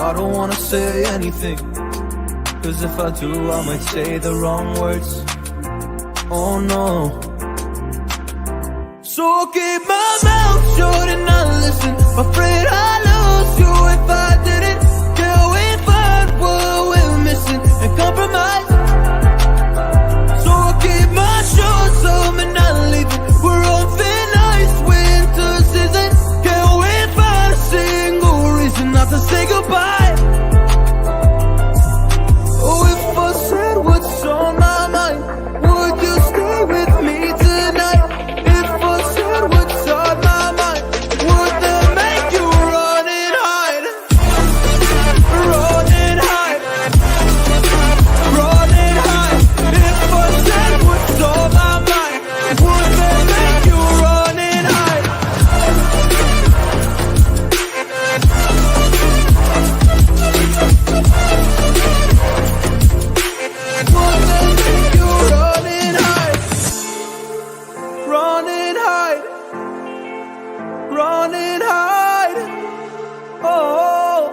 I don't wanna say anything, cause if I do I might say the wrong words. Oh no. So I'll keep my mouth shut and not listen. Afraid I lose you if I didn't. Till we find what we're missing and compromise. So I'll keep my shoes up and not leaving. We're on thin ice, winter season. Can't wait for a single reason not to say goodbye. Oh, if I said what's on my mind, would you stay with me tonight? If I said what's on my mind, would that make you run and hide? Run and hide. Run and hide. If I said what's on my mind, would that make you run and hide? Would that make you run and hide? Run and hide. Run and hide. Oh,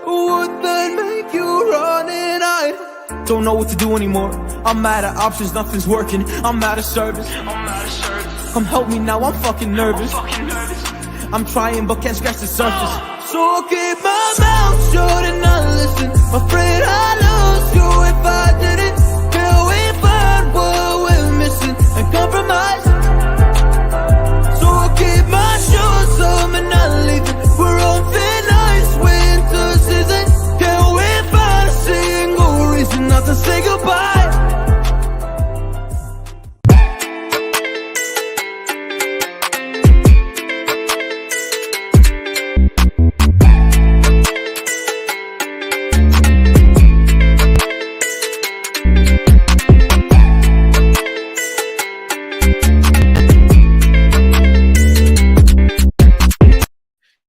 would that make you run and hide? Don't know what to do anymore. I'm out of options, nothing's working. I'm out of service. Come help me now, I'm fucking nervous. I'm trying but can't scratch the surface. So I'll keep my mouth shut and not listen. Afraid I lose you if I didn't. Till we find what we're missing and compromise. So I'll keep my shoes up and not leaving. We're on thin ice, winter season. Can't wait for a single reason not to say goodbye.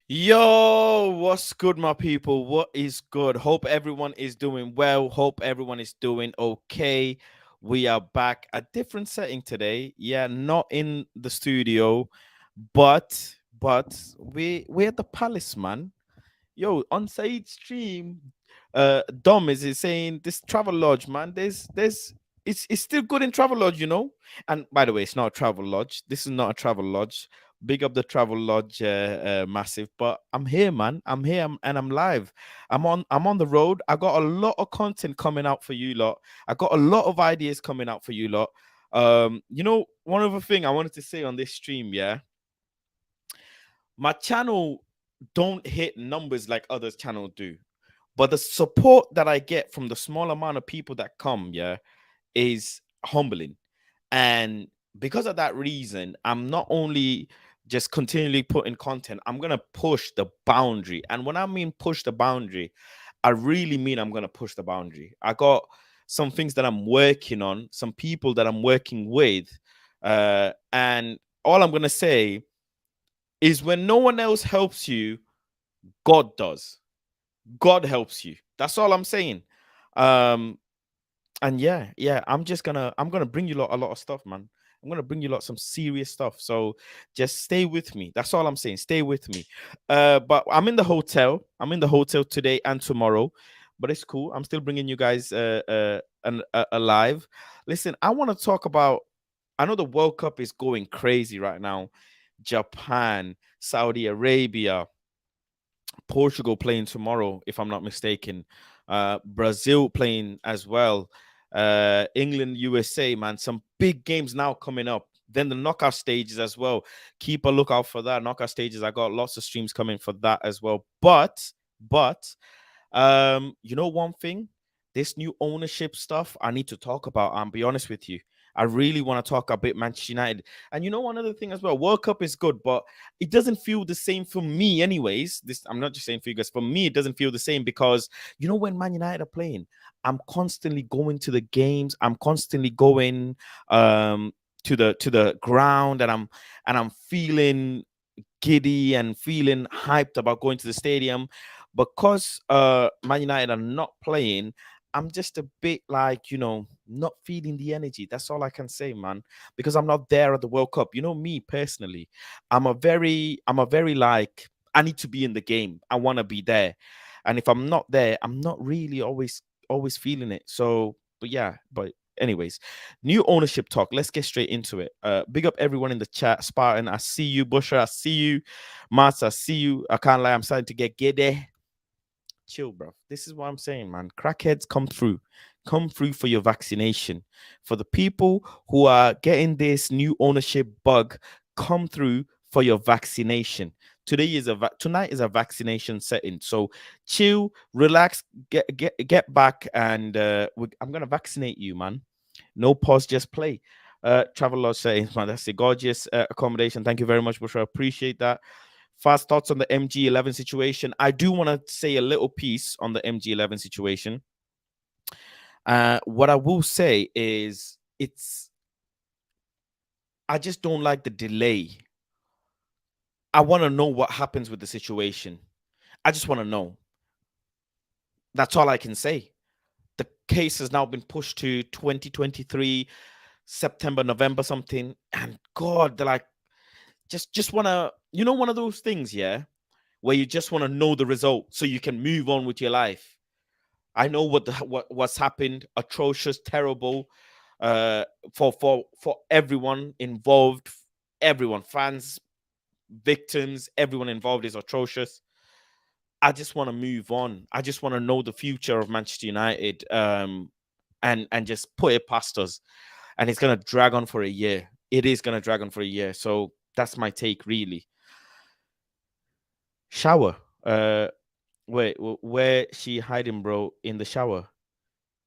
Yo, what's good, my people? What is good? Hope everyone is doing well. Hope everyone is doing okay. We are back, a different setting today. Yeah, not in the studio, but we're at the Palace, man. Yo, on Said's stream, Dom is saying this Travel Lodge, man. It's still good in Travel Lodge, you know. And by the way, it's not a Travel Lodge. This is not a Travel Lodge. Big up the Travel Lodge, massive. But I'm here, man. I'm here, and I'm live. I'm on the road. I got a lot of content coming out for you lot. I got a lot of ideas coming out for you lot. One other thing I wanted to say on this stream, yeah. My channel don't hit numbers like others' channel do, but the support that I get from the small amount of people that come, yeah, is humbling. And because of that reason, I'm not only just continually putting content, I'm gonna push the boundary. And when I mean push the boundary, I really mean I'm gonna push the boundary. I got some things that I'm working on, some people that I'm working with, and all I'm gonna say is when no one else helps you, God does. God helps you. That's all I'm saying. And yeah, I'm gonna bring you a lot of stuff, man. I'm gonna bring you some serious stuff. So just stay with me. That's all I'm saying. Stay with me. But I'm in the hotel. I'm in the hotel today and tomorrow. But it's cool. I'm still bringing you guys alive. Listen, I want to talk about. I know the World Cup is going crazy right now. Japan, Saudi Arabia, Portugal playing tomorrow, if I'm not mistaken. Brazil playing as well. England, USA, man. Some big games now coming up. Then the knockout stages as well. Keep a lookout for that. Knockout stages. I got lots of streams coming for that as well. But, you know one thing? This new ownership stuff I need to talk about. I'll be honest with you. I really want to talk a bit Manchester United. And you know one other thing as well, World Cup is good, but it doesn't feel the same for me anyways. I'm not just saying for you guys. For me, it doesn't feel the same because, you know, when Man United are playing, I'm constantly going to the games. I'm constantly going to the ground, and I'm feeling giddy and feeling hyped about going to the stadium. Because Man United are not playing, I'm just a bit like, you know, not feeling the energy. That's all I can say, man, because I'm not there at the World Cup. You know, me personally, I'm a very like, I need to be in the game. I want to be there. And if I'm not there, I'm not really always feeling it. So, but yeah, but anyways, new ownership talk. Let's get straight into it. Big up everyone in the chat. Spartan, I see you. Busher, I see you. Mats, I see you. I can't lie, I'm starting to get giddy. Chill, bro. This is what I'm saying, man. Crackheads, come through. Come through for your vaccination. For the people who are getting this new ownership bug, come through for your vaccination. Tonight is a vaccination setting. So chill, relax, get back, and I'm gonna vaccinate you, man. No pause, just play. Travel Lodge settings, man. That's a gorgeous accommodation. Thank you very much, Bushra. Appreciate that. Fast thoughts on the MG11 situation. I do want to say a little piece on the MG11 situation. What I will say is I just don't like the delay. I want to know what happens with the situation. I just want to know. That's all I can say. The case has now been pushed to 2023, September, November, something. And God, they're like, just want to, one of those things, yeah, where you just want to know the result so you can move on with your life. I know what's happened, atrocious, terrible, for everyone involved, everyone, fans, victims, everyone involved is atrocious. I just want to move on. I just want to know the future of Manchester United, and just put it past us. And it's gonna drag on for a year. It is gonna drag on for a year. So that's my take, really. Shower. Wait, where she hiding, bro? In the shower?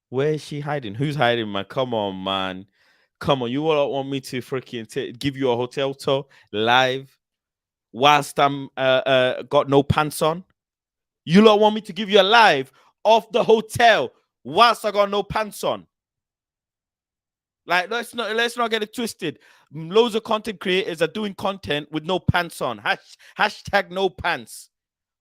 Where is she hiding? Who's hiding, man? Come on, man. Come on. You all want me to freaking give you a hotel tour live whilst I'm got no pants on? You lot want me to give you a live off the hotel whilst I got no pants on? Like, let's not get it twisted. Loads of content creators are doing content with no pants on. Hashtag no pants.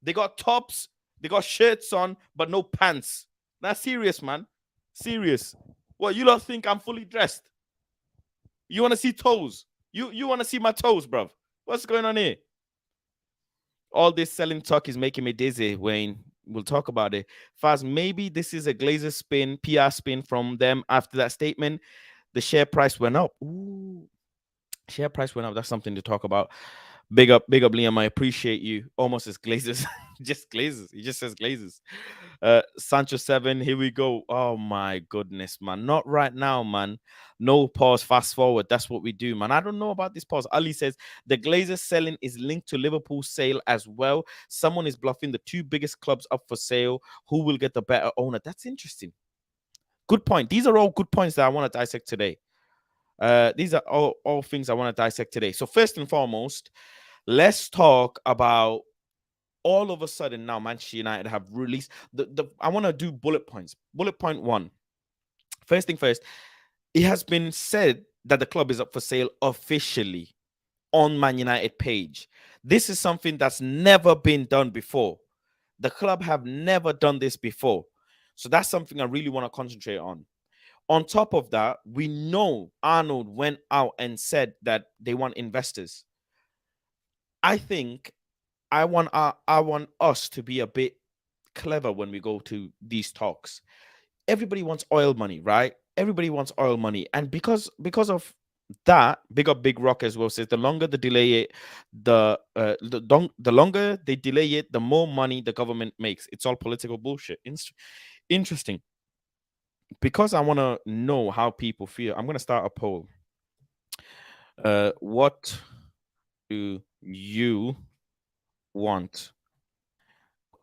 They got tops, they got shirts on, but no pants. That's serious, man. Serious. What, you lot think I'm fully dressed? You want to see toes? You want to see my toes, bruv? What's going on here? All this selling talk is making me dizzy, Wayne. We'll talk about it. Faz, maybe this is a Glazer spin, PR spin from them after that statement. The share price went up. Ooh. Share price went up. That's something to talk about. Big up, Liam. I appreciate you. Almost as Glazers. Just Glazers. He just says Glazers. Sancho 7. Here we go. Oh my goodness, man. Not right now, man. No pause. Fast forward. That's what we do, man. I don't know about this pause. Ali says the Glazers selling is linked to Liverpool's sale as well. Someone is bluffing the two biggest clubs up for sale. Who will get the better owner? That's interesting. Good point. These are all good points that I want to dissect today. These are all things I want to dissect today. So first and foremost, let's talk about all of a sudden now Manchester United have released I want to do bullet points. Bullet point 1. First thing first, it has been said that the club is up for sale officially on Man United page. This is something that's never been done before. The club have never done this before. So that's something I really want to concentrate on. On top of that, we know Arnold went out and said that they want investors. I think I want us to be a bit clever when we go to these talks. Everybody wants oil money, right? Everybody wants oil money. And because of that, Big Rock as well says the longer they delay it, the longer they delay it, the more money the government makes. It's all political bullshit. Interesting. Because I want to know how people feel, I'm going to start a poll. What do you want?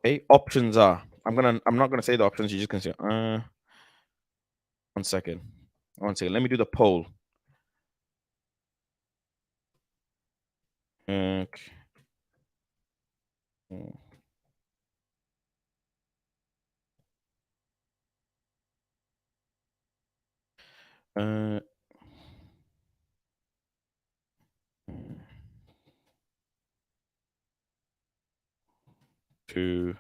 Okay, options are. I'm not gonna say the options. You're just gonna say. 1 second. 1 second. Let me do the poll. Okay. To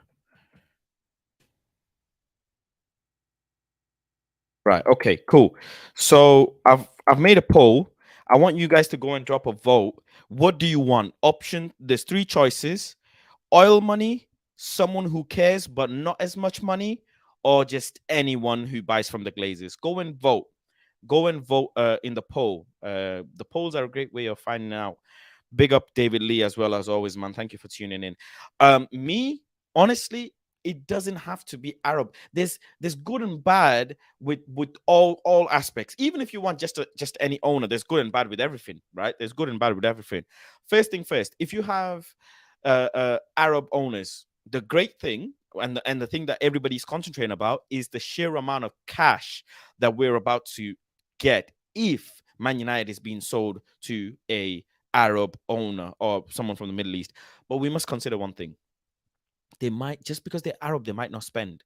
right. Okay. Cool. So I've made a poll. I want you guys to go and drop a vote. What do you want? Option. There's 3 choices: oil money, someone who cares but not as much money, or just anyone who buys from the Glazers? Go and vote. Go and vote in the poll. The polls are a great way of finding out. Big up David Lee as well, as always, man. Thank you for tuning in. Me, honestly, it doesn't have to be Arab. There's good and bad with all aspects. Even if you want just any owner, there's good and bad with everything, right? There's good and bad with everything. First thing first, if you have Arab owners, the great thing and the thing that everybody's concentrating about is the sheer amount of cash that we're about to get if Man United is being sold to a Arab owner or someone from the Middle East. But we must consider one thing. They might, just because they're Arab, they might not spend.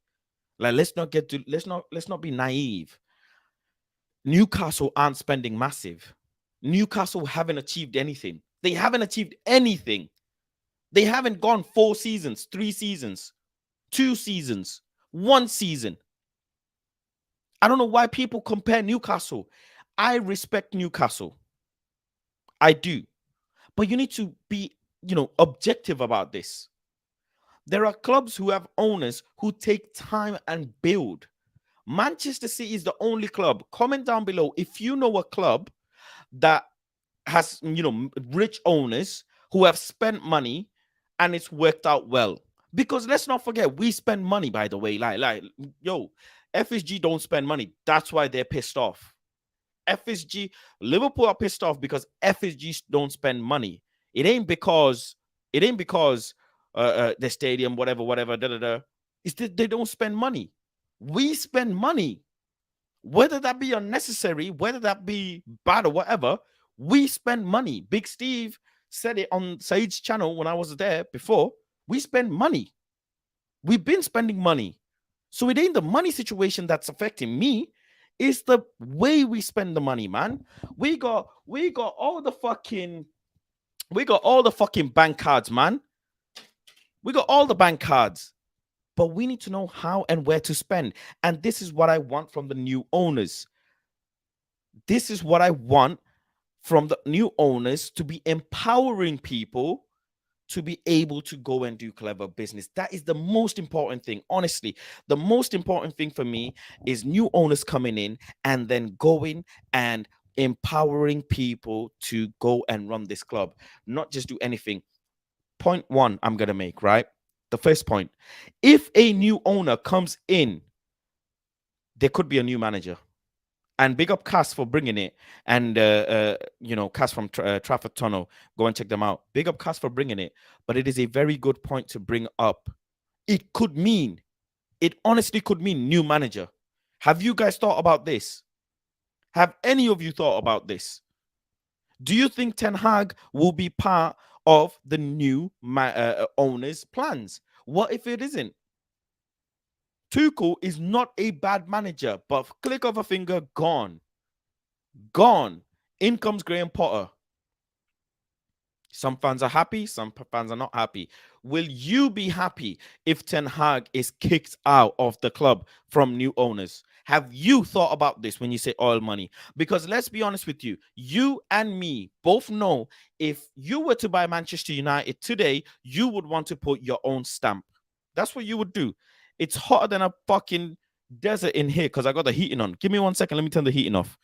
Like, let's not be naive. Newcastle aren't spending massive. Newcastle haven't achieved anything. They haven't achieved anything. They haven't gone 4 seasons, 3 seasons, 2 seasons, 1 season. I don't know why people compare Newcastle. I respect Newcastle. I do. But you need to be, objective about this. There are clubs who have owners who take time and build. Manchester City is the only club. Comment down below if you know a club that has, rich owners who have spent money and it's worked out well. Because let's not forget, we spend money, by the way. FSG don't spend money. That's why they're pissed off. Liverpool are pissed off because FSG don't spend money. It ain't because the stadium, whatever, It's that they don't spend money. We spend money. Whether that be unnecessary, whether that be bad or whatever, we spend money. Big Steve said it on Said's channel when I was there before. We spend money. We've been spending money. So it ain't the money situation that's affecting me. It's the way we spend the money, man. We got all the fucking bank cards, man. We got all the bank cards. But we need to know how and where to spend. And this is what I want from the new owners. This is what I want from the new owners, to be empowering people to be able to go and do clever business. That is the most important thing. Honestly, the most important thing for me is new owners coming in and then going and empowering people to go and run this club, not just do anything. Point 1 I'm going to make, right? The first point. If a new owner comes in, there could be a new manager. And big up Cass for bringing it. And, Cass from Trafford Tunnel. Go and check them out. Big up Cass for bringing it. But it is a very good point to bring up. It honestly could mean new manager. Have you guys thought about this? Have any of you thought about this? Do you think Ten Hag will be part of the new owner's plans? What if it isn't? Tuchel is not a bad manager, but click of a finger, gone. Gone. In comes Graham Potter. Some fans are happy, some fans are not happy. Will you be happy if Ten Hag is kicked out of the club from new owners? Have you thought about this when you say oil money? Because let's be honest with you, you and me both know if you were to buy Manchester United today, you would want to put your own stamp. That's what you would do. It's hotter than a fucking desert in here because I got the heating on. Give me 1 second. Let me turn the heating off.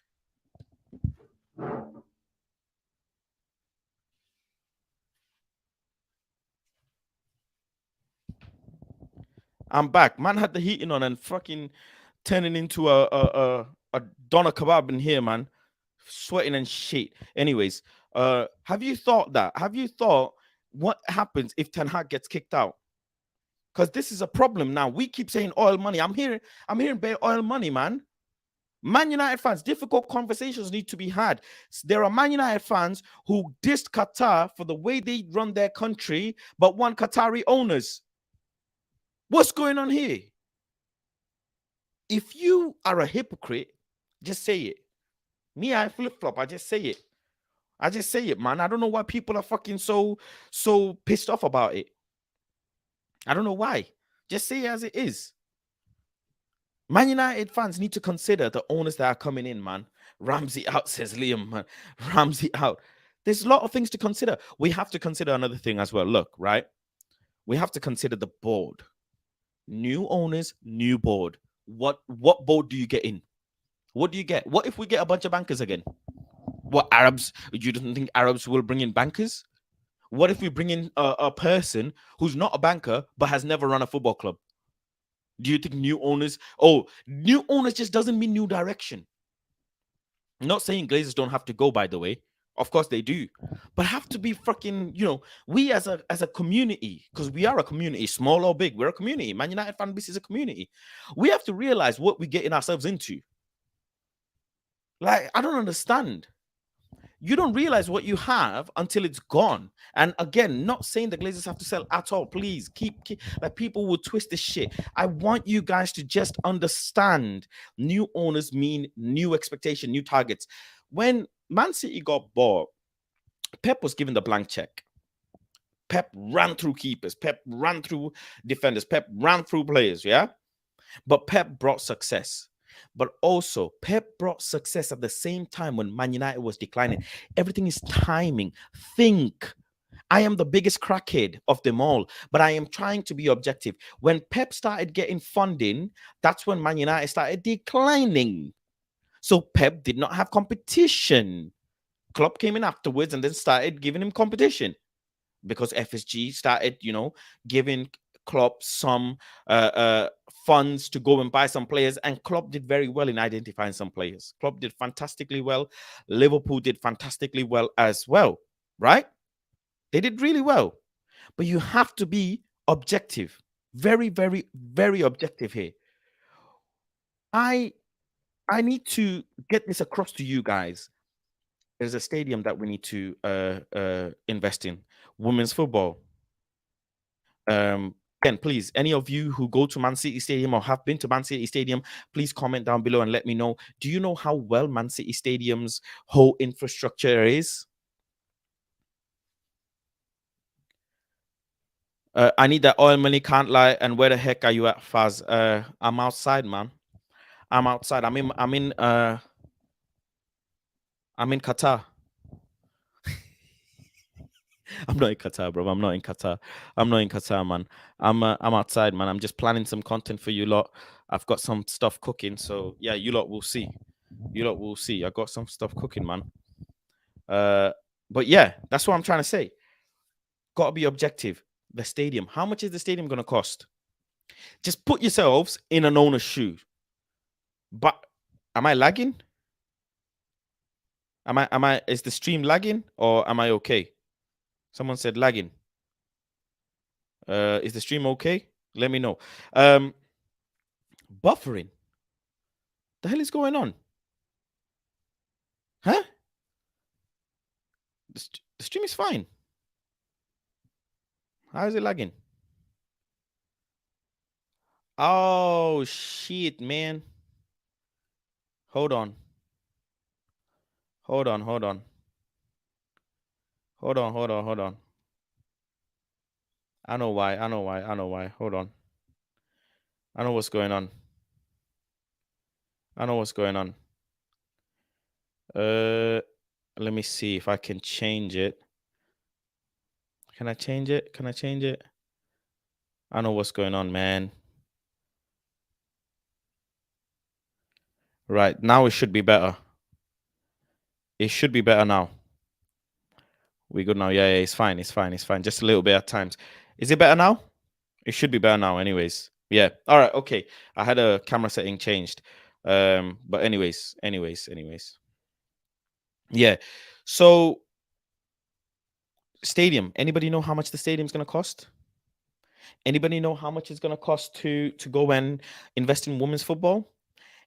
I'm back. Man had the heating on and fucking turning into a doner kebab in here, man. Sweating and shit. Anyways, have you thought that? Have you thought what happens if Ten Hag gets kicked out? Because this is a problem now. We keep saying oil money. I'm hearing bare oil money, man. Man United fans, difficult conversations need to be had. There are Man United fans who dissed Qatar for the way they run their country, but want Qatari owners. What's going on here? If you are a hypocrite, just say it. Me, I flip-flop. I just say it. I just say it, man. I don't know why people are fucking so pissed off about it. I don't know why. Just say it as it is. Man United fans need to consider the owners that are coming in, man. Ramsey out, says Liam, man. Ramsey out. There's a lot of things to consider. We have to consider another thing as well. Look, right? we have to consider the board. New owners, new board. What board do you get in? What do you get? What if we get a bunch of bankers again? What, Arabs? You don't think Arabs will bring in bankers? What if we bring in a person who's not a banker but has never run a football club? Do you think new owners? Oh, new owners just doesn't mean new direction. I'm not saying Glazers don't have to go, by the way. Of course they do, but have to be fucking. We as a community, because we are a community, small or big, we're a community. Man United fan base is a community. We have to realize what we're getting ourselves into. Like, I don't understand. You don't realize what you have until it's gone. And again, not saying the Glazers have to sell at all. Please keep like, people will twist this shit. I want you guys to just understand new owners mean new expectation, new targets. When Man City got bought, Pep was given the blank check. Pep ran through keepers. Pep ran through defenders. Pep ran through players, yeah? But Pep brought success. But also, Pep brought success at the same time when Man United was declining. Everything is timing. Think. I am the biggest crackhead of them all, but I am trying to be objective. When Pep started getting funding, that's when Man United started declining. So Pep did not have competition. Klopp came in afterwards and then started giving him competition because FSG started, giving Klopp some funds to go and buy some players, and Klopp did very well in identifying some players. Klopp did fantastically well. Liverpool did fantastically well as well, right? They did really well. But you have to be objective. Very, very, very objective here. I need to get this across to you guys. There's a stadium that we need to invest in. Women's football. Again, please, any of you who go to Man City Stadium or have been to Man City Stadium, please comment down below and let me know. Do you know how well Man City Stadium's whole infrastructure is? I need that oil money, can't lie. And where the heck are you at, Faz? I'm outside, man. I'm outside. I'm in Qatar. I'm not in Qatar, bro. I'm not in Qatar. I'm not in Qatar, man. I'm outside, man. I'm just planning some content for you lot. I've got some stuff cooking, so yeah, you lot will see. You lot will see. I got some stuff cooking, man. But yeah, that's what I'm trying to say. Got to be objective. The stadium. How much is the stadium going to cost? Just put yourselves in an owner's shoe. But am I lagging? Is the stream lagging or am I okay? Someone said lagging. Is the stream okay? Let me know. Buffering. The hell is going on? Huh? The stream is fine. How is it lagging? Oh, shit, man. Hold on. Hold on. Hold on. I know why. Hold on. I know what's going on. Let me see if I can change it. Can I change it? I know what's going on, man. Right, now it should be better. It should be better now. We good now? Yeah, it's fine. Just a little bit at times. Is it better now? It should be better now anyways. Yeah. All right, okay. I had a camera setting changed. But anyways. Yeah. So stadium. Anybody know how much the stadium's going to cost? Anybody know how much it's going to cost to go and invest in women's football?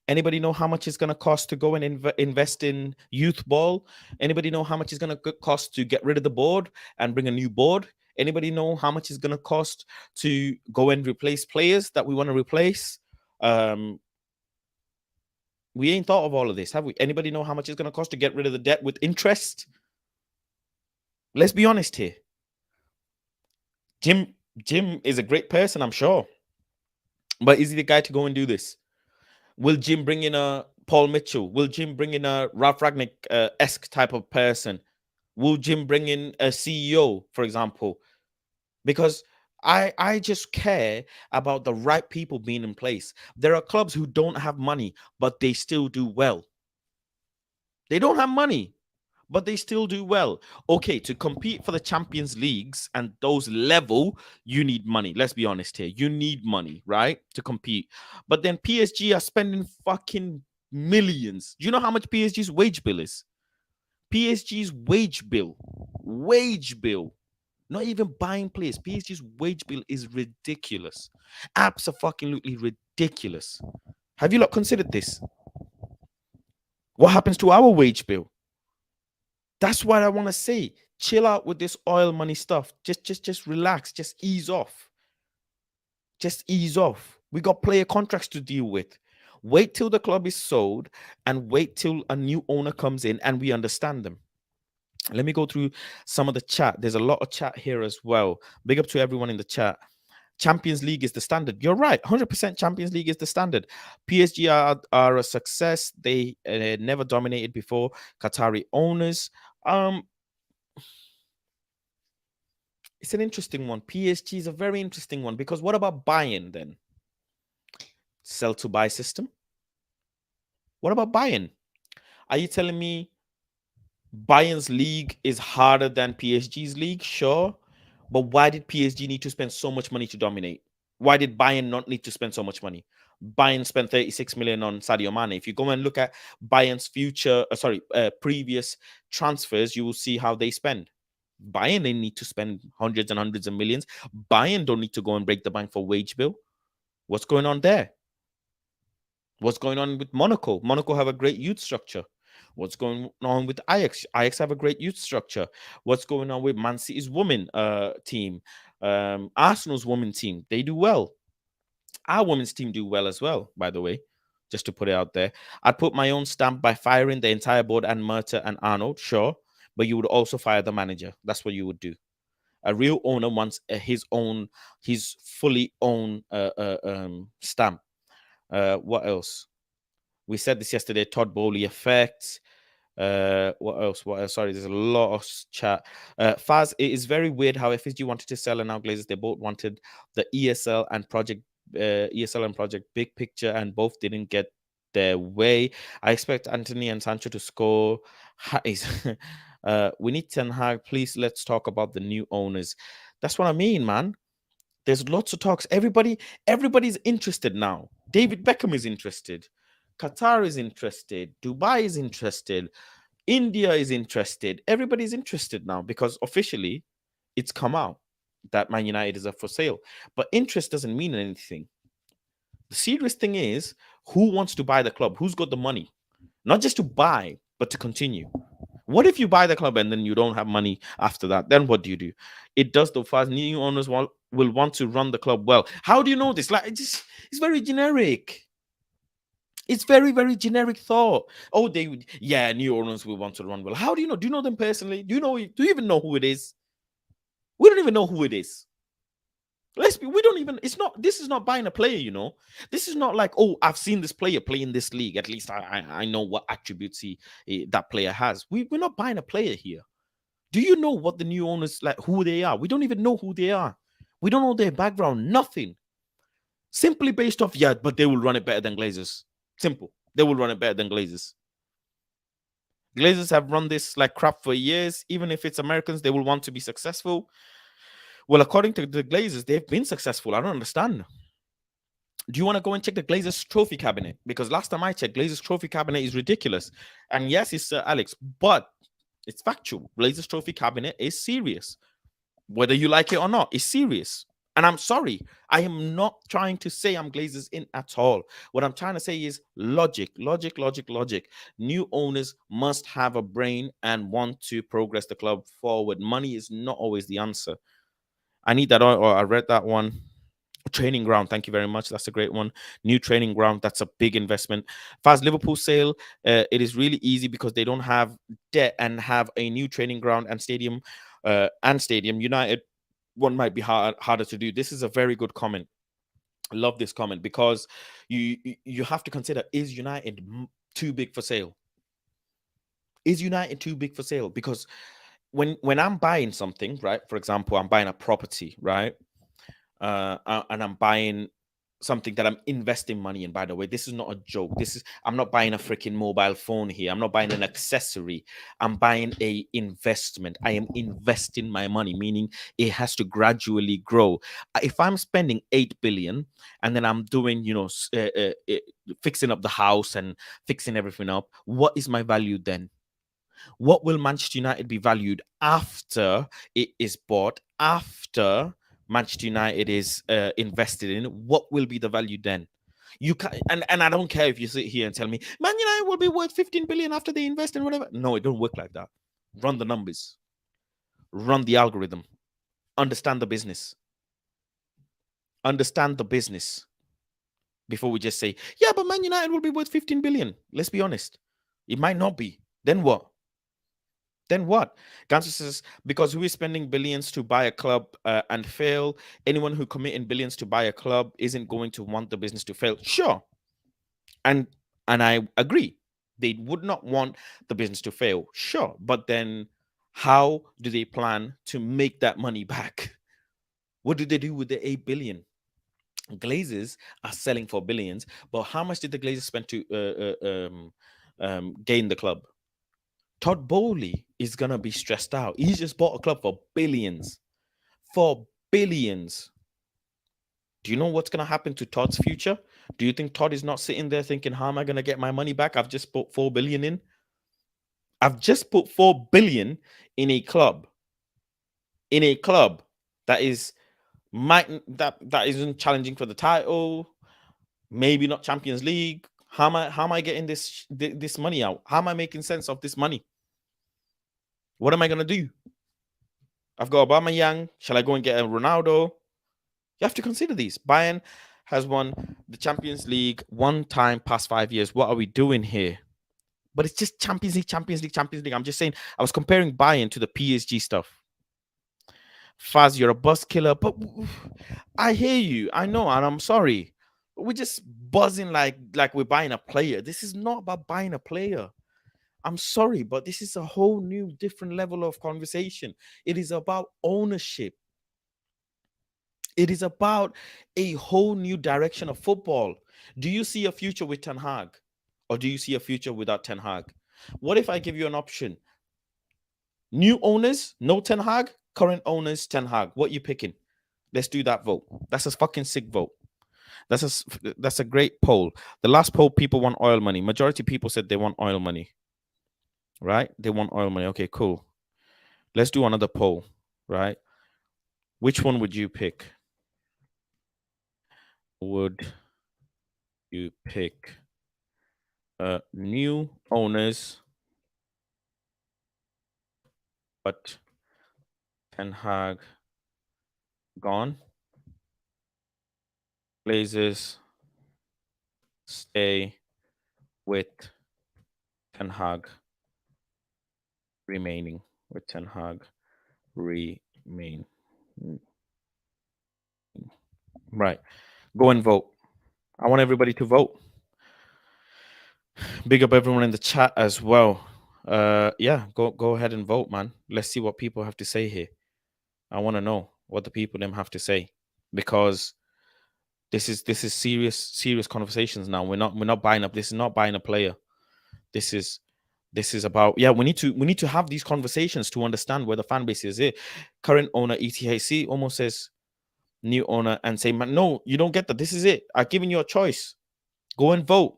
Anybody know how much it's going to cost to go and invest in youth ball? Anybody know how much it's going to cost to get rid of the board and bring a new board? Anybody know how much it's going to cost to go and replace players that we want to replace? We ain't thought of all of this, have we? Anybody know how much it's going to cost to get rid of the debt with interest? Let's be honest here. Jim is a great person, I'm sure. But is he the guy to go and do this? Will Jim bring in a Paul Mitchell? Will Jim bring in a Ralph Ragnick-esque type of person? Will Jim bring in a CEO, for example? Because I just care about the right people being in place. There are clubs who don't have money, but they still do well. They don't have money, but they still do well. Okay, to compete for the Champions Leagues and those level, you need money. Let's be honest here. You need money, right? To compete. But then PSG are spending fucking millions. Do you know how much PSG's wage bill is? PSG's wage bill, not even buying players. PSG's wage bill is ridiculous. Absolutely ridiculous. Have you not considered this? What happens to our wage bill? That's what I want to say. Chill out with this oil money stuff. Just relax. Just ease off. Just ease off. We got player contracts to deal with. Wait till the club is sold and wait till a new owner comes in and we understand them. Let me go through some of the chat. There's a lot of chat here as well. Big up to everyone in the chat. Champions League is the standard. You're right. 100% Champions League is the standard. PSG are a success. They never dominated before. Qatari owners. It's an interesting one. PSG is a very interesting one because what about Bayern then? Sell to buy system? What about Bayern? Are you telling me Bayern's league is harder than PSG's league? Sure. But why did PSG need to spend so much money to dominate? Why did Bayern not need to spend so much money? Bayern spent 36 million on Sadio Mane. If you go and look at Bayern's previous transfers, you will see how they spend. Bayern, they need to spend hundreds and hundreds of millions. Bayern don't need to go and break the bank for wage bill. What's going on there? What's going on with Monaco? Monaco have a great youth structure. What's going on with Ajax? Ajax have a great youth structure. What's going on with Man City's women team? Arsenal's women team, they do well. Our women's team do well as well, by the way, just to put it out there. I'd put my own stamp by firing the entire board and Murta and Arnold, sure, but you would also fire the manager. That's what you would do. A real owner wants his fully own stamp. What else? We said this yesterday. Todd Bowley effect. What else? Sorry, there's a lot of chat. Faz, it is very weird how FSG wanted to sell and now Glazers, they both wanted the ESL and Project Big Picture, and both didn't get their way. I expect Anthony and Sancho to score. We need Ten Hag. Please, let's talk about the new owners. That's what I mean, man. There's lots of talks. Everybody's interested now. David Beckham is interested. Qatar is interested. Dubai is interested. India is interested. Everybody's interested now because officially it's come out that Man United is up for sale. But interest doesn't mean anything. The serious thing is who wants to buy the club? Who's got the money? Not just to buy, but to continue. What if you buy the club and then you don't have money after that? Then what do? It does though. Fast new owners will want to run the club well. How do you know this? Like it's very generic. It's very, very generic thought. Oh, new owners will want to run well. How do you know? Do you know them personally? Do you even know who it is? We don't even know who it is. This is not buying a player, you know. This is not like, oh, I've seen this player play in this league. At least I know what attributes that player has. We're not buying a player here. Do you know what the new owners, like, who they are? We don't even know who they are. We don't know their background, nothing. Simply based off, but they will run it better than Glazers. Simple. They will run it better than Glazers. Glazers have run this like crap for years. Even if it's Americans, they will want to be successful. Well, according to the Glazers, they've been successful. I don't understand. Do you want to go and check the Glazers trophy cabinet? Because last time I checked, Glazers trophy cabinet is ridiculous. And yes, it's Sir Alex, but it's factual. Glazers trophy cabinet is serious. Whether you like it or not, it's serious. And I'm sorry, I am not trying to say I'm Glazers in at all. What I'm trying to say is logic. New owners must have a brain and want to progress the club forward. Money is not always the answer. I need that, or I read that one. Training ground, thank you very much. That's a great one. New training ground, that's a big investment. Fast Liverpool sale, it is really easy because they don't have debt and have a new training ground and stadium. United one might be harder to do. This is a very good comment. I love this comment because you have to consider, is United too big for sale? Is United too big for sale? Because when I'm buying something, right? For example, I'm buying a property, right? and I'm buying something that I'm investing money in. By the way, this is not a joke. I'm not buying a freaking mobile phone here. I'm not buying an accessory. I'm buying a investment. I am investing my money, meaning it has to gradually grow. If I'm spending 8 billion and then I'm doing, fixing up the house and fixing everything up, what is my value then? What will Manchester United be valued after it is bought, after Manchester United is invested in? What will be the value then? You can, and I don't care if you sit here and tell me Man United will be worth 15 billion after they invest in whatever. No, it don't work like that. Run the numbers, run the algorithm, understand the business, understand the business before we just say, yeah, but Man United will be worth 15 billion. Let's be honest, it might not be. Then what? Then what? Gansu says, because who is spending billions to buy a club and fail? Anyone who committing billions to buy a club isn't going to want the business to fail. Sure. And I agree. They would not want the business to fail. Sure. But then how do they plan to make that money back? What do they do with the 8 billion? Glazers are selling for billions, but how much did the Glazers spend to gain the club? Todd Bowley is going to be stressed out. He just bought a club for billions. For billions. Do you know what's going to happen to Todd's future? Do you think Todd is not sitting there thinking, how am I going to get my money back? I've just put 4 billion in. I've just put 4 billion in a club. In a club that is that isn't challenging for the title, maybe not Champions League. How am I getting this money out? How am I making sense of this money? What am I going to do? I've got Aubameyang. Shall I go and get a Ronaldo? You have to consider these. Bayern has won the Champions League one time past 5 years. What are we doing here? But it's just Champions League, Champions League, Champions League. I'm just saying, I was comparing Bayern to the PSG stuff. Faz, you're a bus killer. But I hear you. I know, and I'm sorry. We're just buzzing like we're buying a player. This is not about buying a player. I'm sorry, but this is a whole new, different level of conversation. It is about ownership. It is about a whole new direction of football. Do you see a future with Ten Hag? Or do you see a future without Ten Hag? What if I give you an option? New owners, no Ten Hag. Current owners, Ten Hag. What you picking? Let's do that vote. That's a fucking sick vote. That's a great poll. The last poll, people want oil money. Majority of people said they want oil money. Right? They want oil money. Okay, cool. Let's do another poll. Right? Which one would you pick? Would you pick new owners, but Ten Hag gone? Glazers stay with Ten Hag remaining. With Ten Hag remain. Right. Go and vote. I want everybody to vote. Big up everyone in the chat as well. Yeah, go ahead and vote, man. Let's see what people have to say here. I want to know what the people them have to say, because this is serious conversations now. We're not buying up. This is not buying a player. This is about, yeah, we need to have these conversations to understand where the fan base is. Here, current owner ETHC almost says new owner and say, man, no, you don't get that. This is it. I've given you a choice. Go and vote.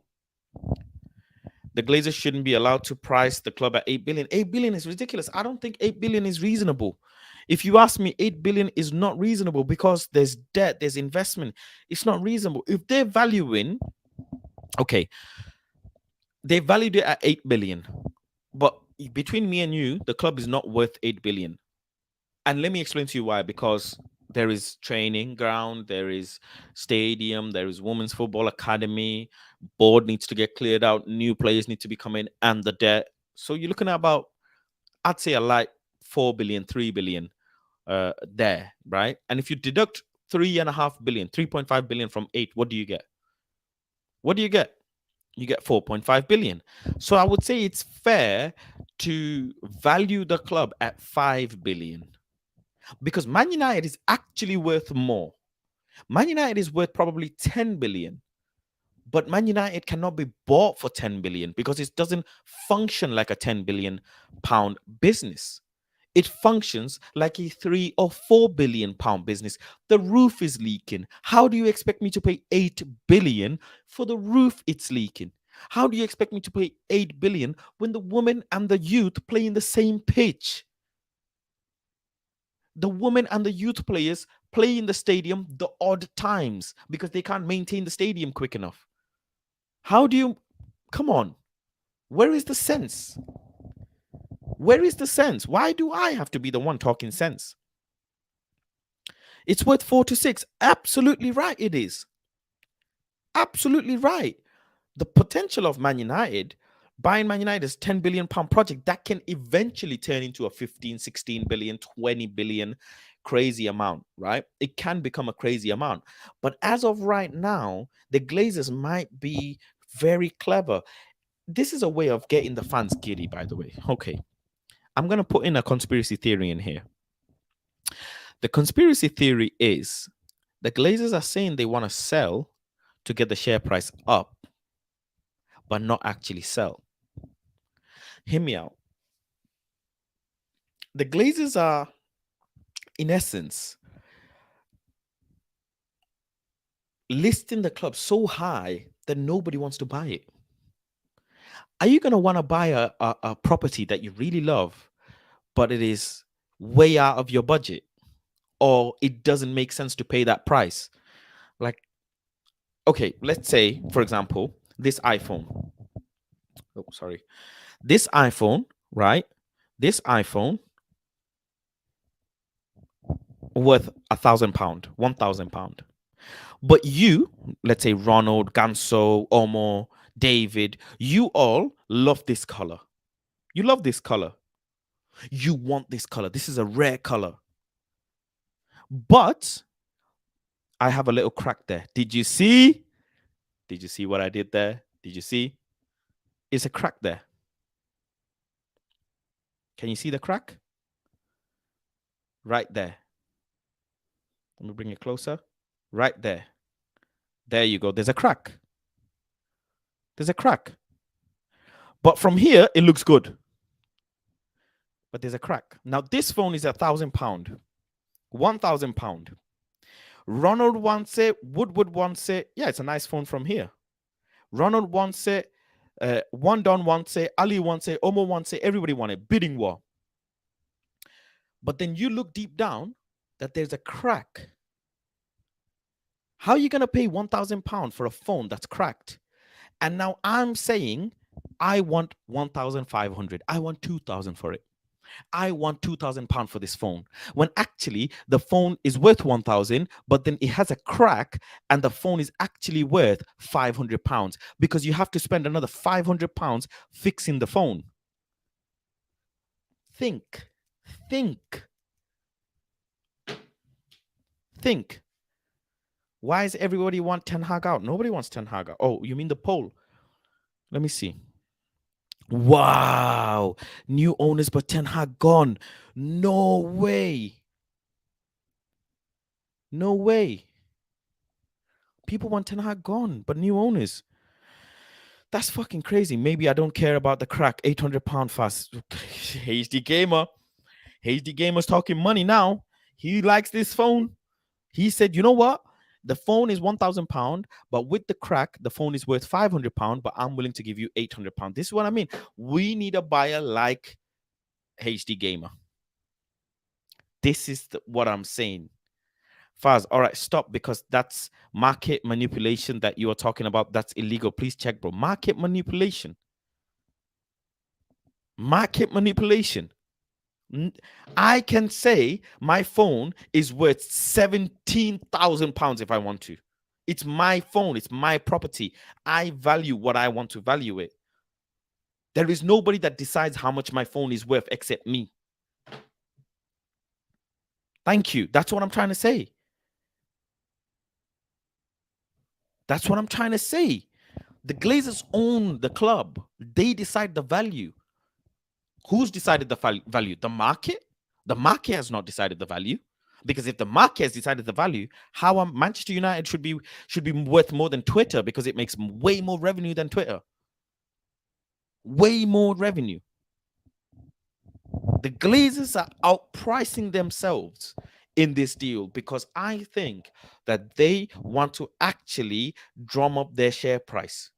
The Glazers shouldn't be allowed to price the club at 8 billion. 8 billion is ridiculous. I don't think 8 billion is reasonable. If you ask me, 8 billion is not reasonable because there's debt, there's investment. It's not reasonable. If they're valuing, okay, they valued it at 8 billion. But between me and you, the club is not worth 8 billion. And let me explain to you why. Because there is training ground, there is stadium, there is women's football academy, board needs to get cleared out, new players need to be coming, and the debt. So you're looking at about, I'd say, a light 4 billion, 3 billion there, right? And if you deduct 3.5 billion, 3.5 billion from 8, what do you get? What do you get? You get 4.5 billion. So I would say it's fair to value the club at 5 billion, because Man United is actually worth more. Man United is worth probably 10 billion, but Man United cannot be bought for 10 billion because it doesn't function like a 10 billion pound business. It functions like a 3 or 4 billion pound business. The roof is leaking. How do you expect me to pay 8 billion for the roof it's leaking? How do you expect me to pay 8 billion when the women and the youth play in the same pitch? The women and the youth players play in the stadium the odd times because they can't maintain the stadium quick enough. How do you come on? Where is the sense? Where is the sense? Why do I have to be the one talking sense? It's worth 4 to 6. Absolutely right, it is. Absolutely right. The potential of Man United, buying Man United's 10 billion pound project, that can eventually turn into a 15, 16 billion, 20 billion crazy amount, right? It can become a crazy amount. But as of right now, the Glazers might be very clever. This is a way of getting the fans giddy, by the way. Okay. I'm going to put in a conspiracy theory in here. The conspiracy theory is the Glazers are saying they want to sell to get the share price up, but not actually sell. Hear me out. The Glazers are, in essence, listing the club so high that nobody wants to buy it. Are you going to want to buy a property that you really love, but it is way out of your budget, or it doesn't make sense to pay that price? Like, okay, let's say, for example, this iPhone. Oh, sorry. This iPhone, right? This iPhone worth £1,000, £1,000. But you, let's say Ronald, Ganso, Omo, David, you all love this color. You love this color. You want this color. This is a rare color. But I have a little crack there. Did you see? Did you see what I did there? Did you see? It's a crack there. Can you see the crack? Right there. Let me bring it closer. Right there. There you go. There's a crack. There's a crack. But from here, it looks good. But there's a crack. Now, this phone is £1,000. £1,000. Ronald wants it. Woodward wants it. Yeah, it's a nice phone from here. Ronald wants it. Wandon wants it. Ali wants it. Omo wants it. Everybody wants it. Bidding war. But then you look deep down that there's a crack. How are you going to pay £1,000 for a phone that's cracked? And now I'm saying I want 1,500. I want 2,000 for it. I want £2,000 for this phone. When actually the phone is worth 1,000, but then it has a crack and the phone is actually worth £500 because you have to spend another £500 fixing the phone. Think. Why does everybody want Ten Hag out? Nobody wants Ten Hag out. Oh, you mean the poll? Let me see. Wow. New owners, but Ten Hag gone. No way. No way. People want Ten Hag gone, but new owners. That's fucking crazy. Maybe I don't care about the crack. £800 fast. HD Gamer. HD Gamer's talking money now. He likes this phone. He said, you know what? The phone is £1,000, but with the crack, the phone is worth £500, but I'm willing to give you £800. This is what I mean. We need a buyer like HD Gamer. This is what I'm saying. Faz, all right, stop, because that's market manipulation that you are talking about. That's illegal. Please check, bro. Market manipulation. Market manipulation. I can say my phone is worth £17,000 if I want to. It's my phone. It's my property. I value what I want to value it. There is nobody that decides how much my phone is worth except me. Thank you. That's what I'm trying to say. That's what I'm trying to say. The Glazers own the club. They decide the value. Who's decided the value? The market? The market has not decided the value. Because if the market has decided the value, how Manchester United should be worth more than Twitter because it makes way more revenue than Twitter. Way more revenue. The Glazers are outpricing themselves in this deal because I think that they want to actually drum up their share price.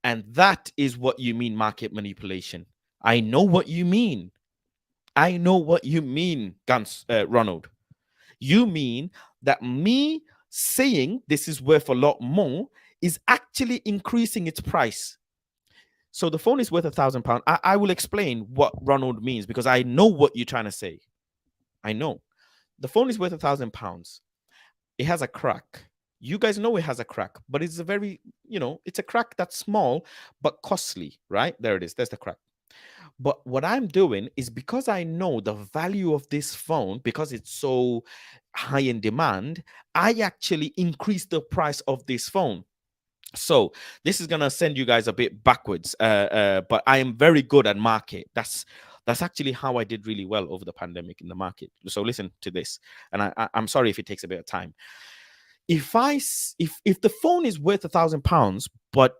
And that is what you mean market manipulation. I know what you mean. I know what you mean, Ronald. You mean that me saying this is worth a lot more is actually increasing its price. So the phone is worth £1,000. I will explain what Ronald means because I know what you're trying to say. I know. The phone is worth £1,000. It has a crack. You guys know it has a crack, but it's a very, it's a crack that's small but costly, right? There it is. There's the crack. But what I'm doing is because I know the value of this phone, because it's so high in demand, I actually increase the price of this phone. So this is gonna send you guys a bit backwards, but I am very good at market. That's actually how I did really well over the pandemic in the market. So listen to this, and I'm sorry if it takes a bit of time. If the phone is worth £1,000, but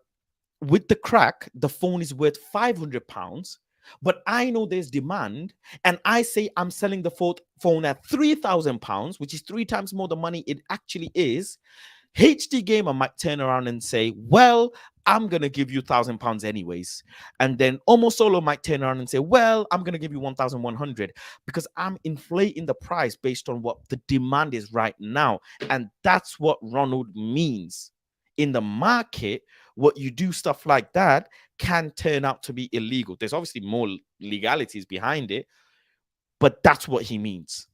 with the crack, the phone is worth £500, but I know there's demand, and I say I'm selling the phone at £3,000, which is 3 times more the money it actually is. HD Gamer might turn around and say, well, I'm going to give you £1,000 anyways. And then Omo Solo might turn around and say, well, I'm going to give you 1,100 because I'm inflating the price based on what the demand is right now. And that's what Ronald means. In the market, what you do stuff like that can turn out to be illegal. There's obviously more legalities behind it, but that's what he means.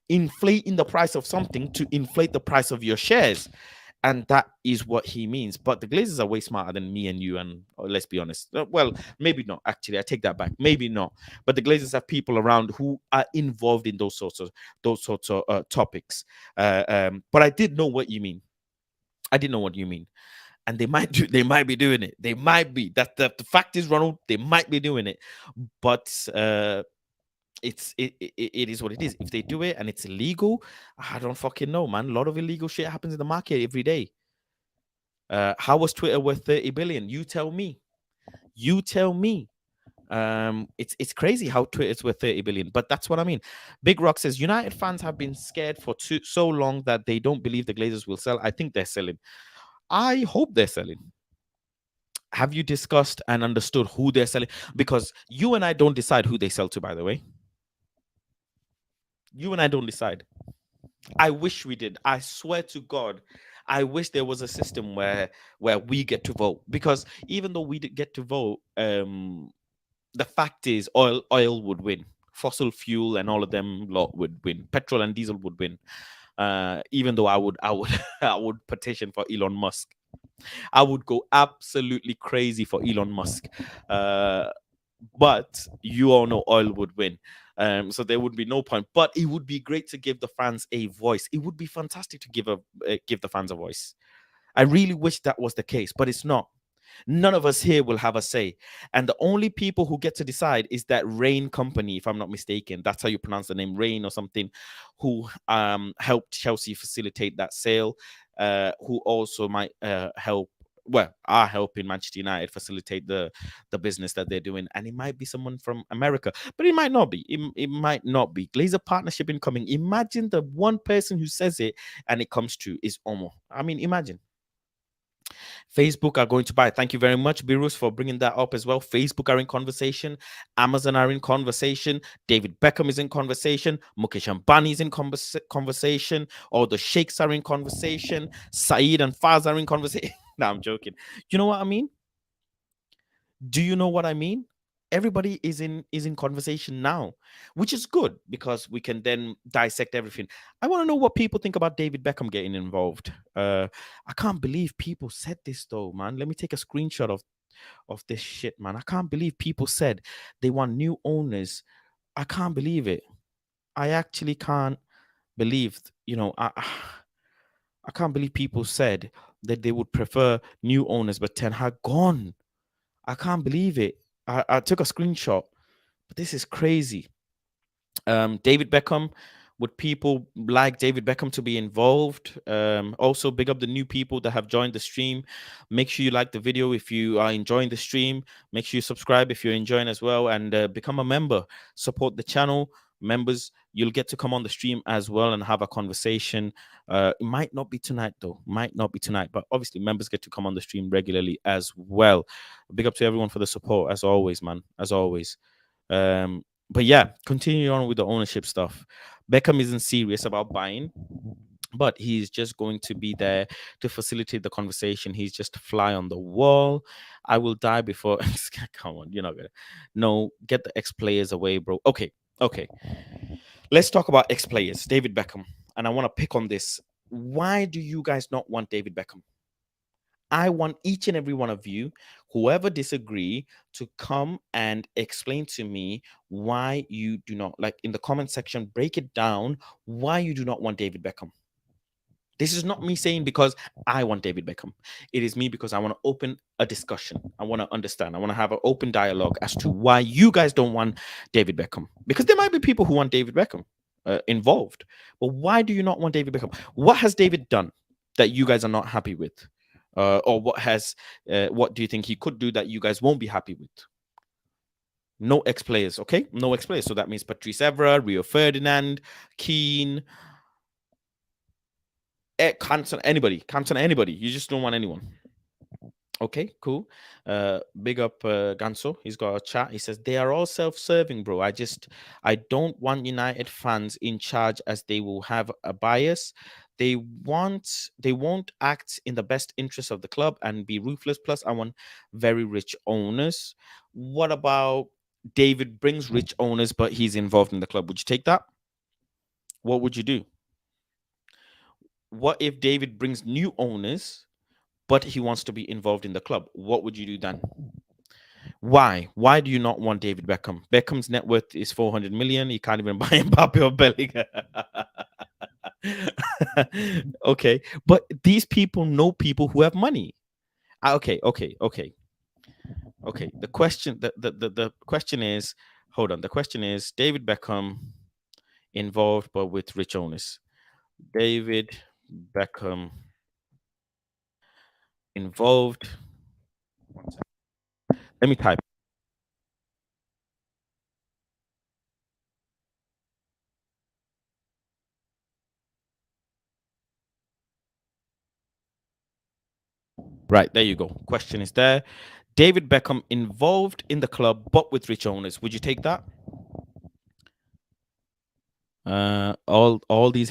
Inflating the price of something to inflate the price of your shares. And that is what he means. But the Glazers are way smarter than me and you. And let's be honest. Well, maybe not. Actually, I take that back. Maybe not. But the Glazers have people around who are involved in those sorts of topics. But I did know what you mean. I didn't know what you mean. And they might be doing it. They might be. That the fact is, Ronald, they might be doing it. But it is what it is. If they do it and it's illegal, I don't fucking know, man. A lot of illegal shit happens in the market every day. How was Twitter worth 30 billion? You tell me. It's crazy how Twitter's worth 30 billion, but that's what I mean. Big Rock says United fans have been scared for so long that they don't believe the Glazers will sell. I think they're selling. I hope they're selling. Have you discussed and understood who they're selling? Because you and I don't decide who they sell to, by the way. You and I don't decide. I wish we did. I swear to God, I wish there was a system where we get to vote. Because even though we get to vote, the fact is oil would win. Fossil fuel and all of them lot would win. Petrol and diesel would win. Even though I would I would petition for Elon Musk. I would go absolutely crazy for Elon Musk. But you all know oil would win. So there would be no point. But it would be great to give the fans a voice. It would be fantastic to give the fans a voice. I really wish that was the case, but it's not. None of us here will have a say. And the only people who get to decide is that Rain company, if I'm not mistaken. That's how you pronounce the name, Rain or something, who helped Chelsea facilitate that sale, who also might are helping Manchester United facilitate the business that they're doing. And it might be someone from America, but it might not be. It might not be. Glazer partnership incoming. Imagine the one person who says it and it comes true is Omo. I mean, imagine. Facebook are going to buy. Thank you very much, Birus, for bringing that up as well. Facebook are in conversation. Amazon are in conversation. David Beckham is in conversation. Mukesh Ambani is in conversation. All the sheikhs are in conversation. Saeed and Faz are in conversation. No, I'm joking. You know what I mean? Do you know what I mean? Everybody is in conversation now, which is good because we can then dissect everything. I want to know what people think about David Beckham getting involved. I can't believe people said this though, man. Let me take a screenshot of this shit, man. I can't believe people said they want new owners. I can't believe it. I actually can't believe, I can't believe people said that they would prefer new owners, but Ten Hag gone. I can't believe it. I took a screenshot, but this is crazy. David Beckham Would people like David Beckham to be involved? Also, big up the new people that have joined the stream. Make sure you like the video if you are enjoying the stream. Make sure you subscribe if you're enjoying as well, and become a member. Support the channel. Members, you'll get to come on the stream as well and have a conversation. It might not be tonight, though. Might not be tonight, but obviously, members get to come on the stream regularly as well. Big up to everyone for the support, as always, man. As always. But yeah, continue on with the ownership stuff. Beckham isn't serious about buying, but he's just going to be there to facilitate the conversation. He's just a fly on the wall. I will die before. Come on, you're not gonna. No, get the ex players away, bro. Okay, okay. Let's talk about ex players. David Beckham, and I want to pick on this. Why do you guys not want David Beckham? I want each and every one of you, whoever disagree, to come and explain to me why you do not, like, in the comment section, break it down why you do not want David Beckham. This is not me saying because I want David Beckham. It is me because I want to open a discussion. I want to understand. I want to have an open dialogue as to why you guys don't want David Beckham. Because there might be people who want David Beckham involved. But why do you not want David Beckham? What has David done that you guys are not happy with? Or what do you think he could do that you guys won't be happy with? No ex-players, okay? No ex-players. So that means Patrice Evra, Rio Ferdinand, Keane, Cantona, anybody. You just don't want anyone. Okay, cool. Big up Ganso. He's got a chat. He says they are all self-serving, bro. I don't want United fans in charge as they will have a bias. They won't act in the best interest of the club and be ruthless. Plus, I want very rich owners. What about David brings rich owners, but he's involved in the club? Would you take that? What would you do? What if David brings new owners, but he wants to be involved in the club? What would you do then? Why? Why do you not want David Beckham? Beckham's net worth is 400 million. He can't even buy Mbappe or Bellingham. Okay, but these people know people who have money. Okay. The question is, hold on. The question is David Beckham involved, but with rich owners. David Beckham involved. Let me type. Right, there you go. Question is there. David Beckham involved in the club, but with rich owners. Would you take that? All these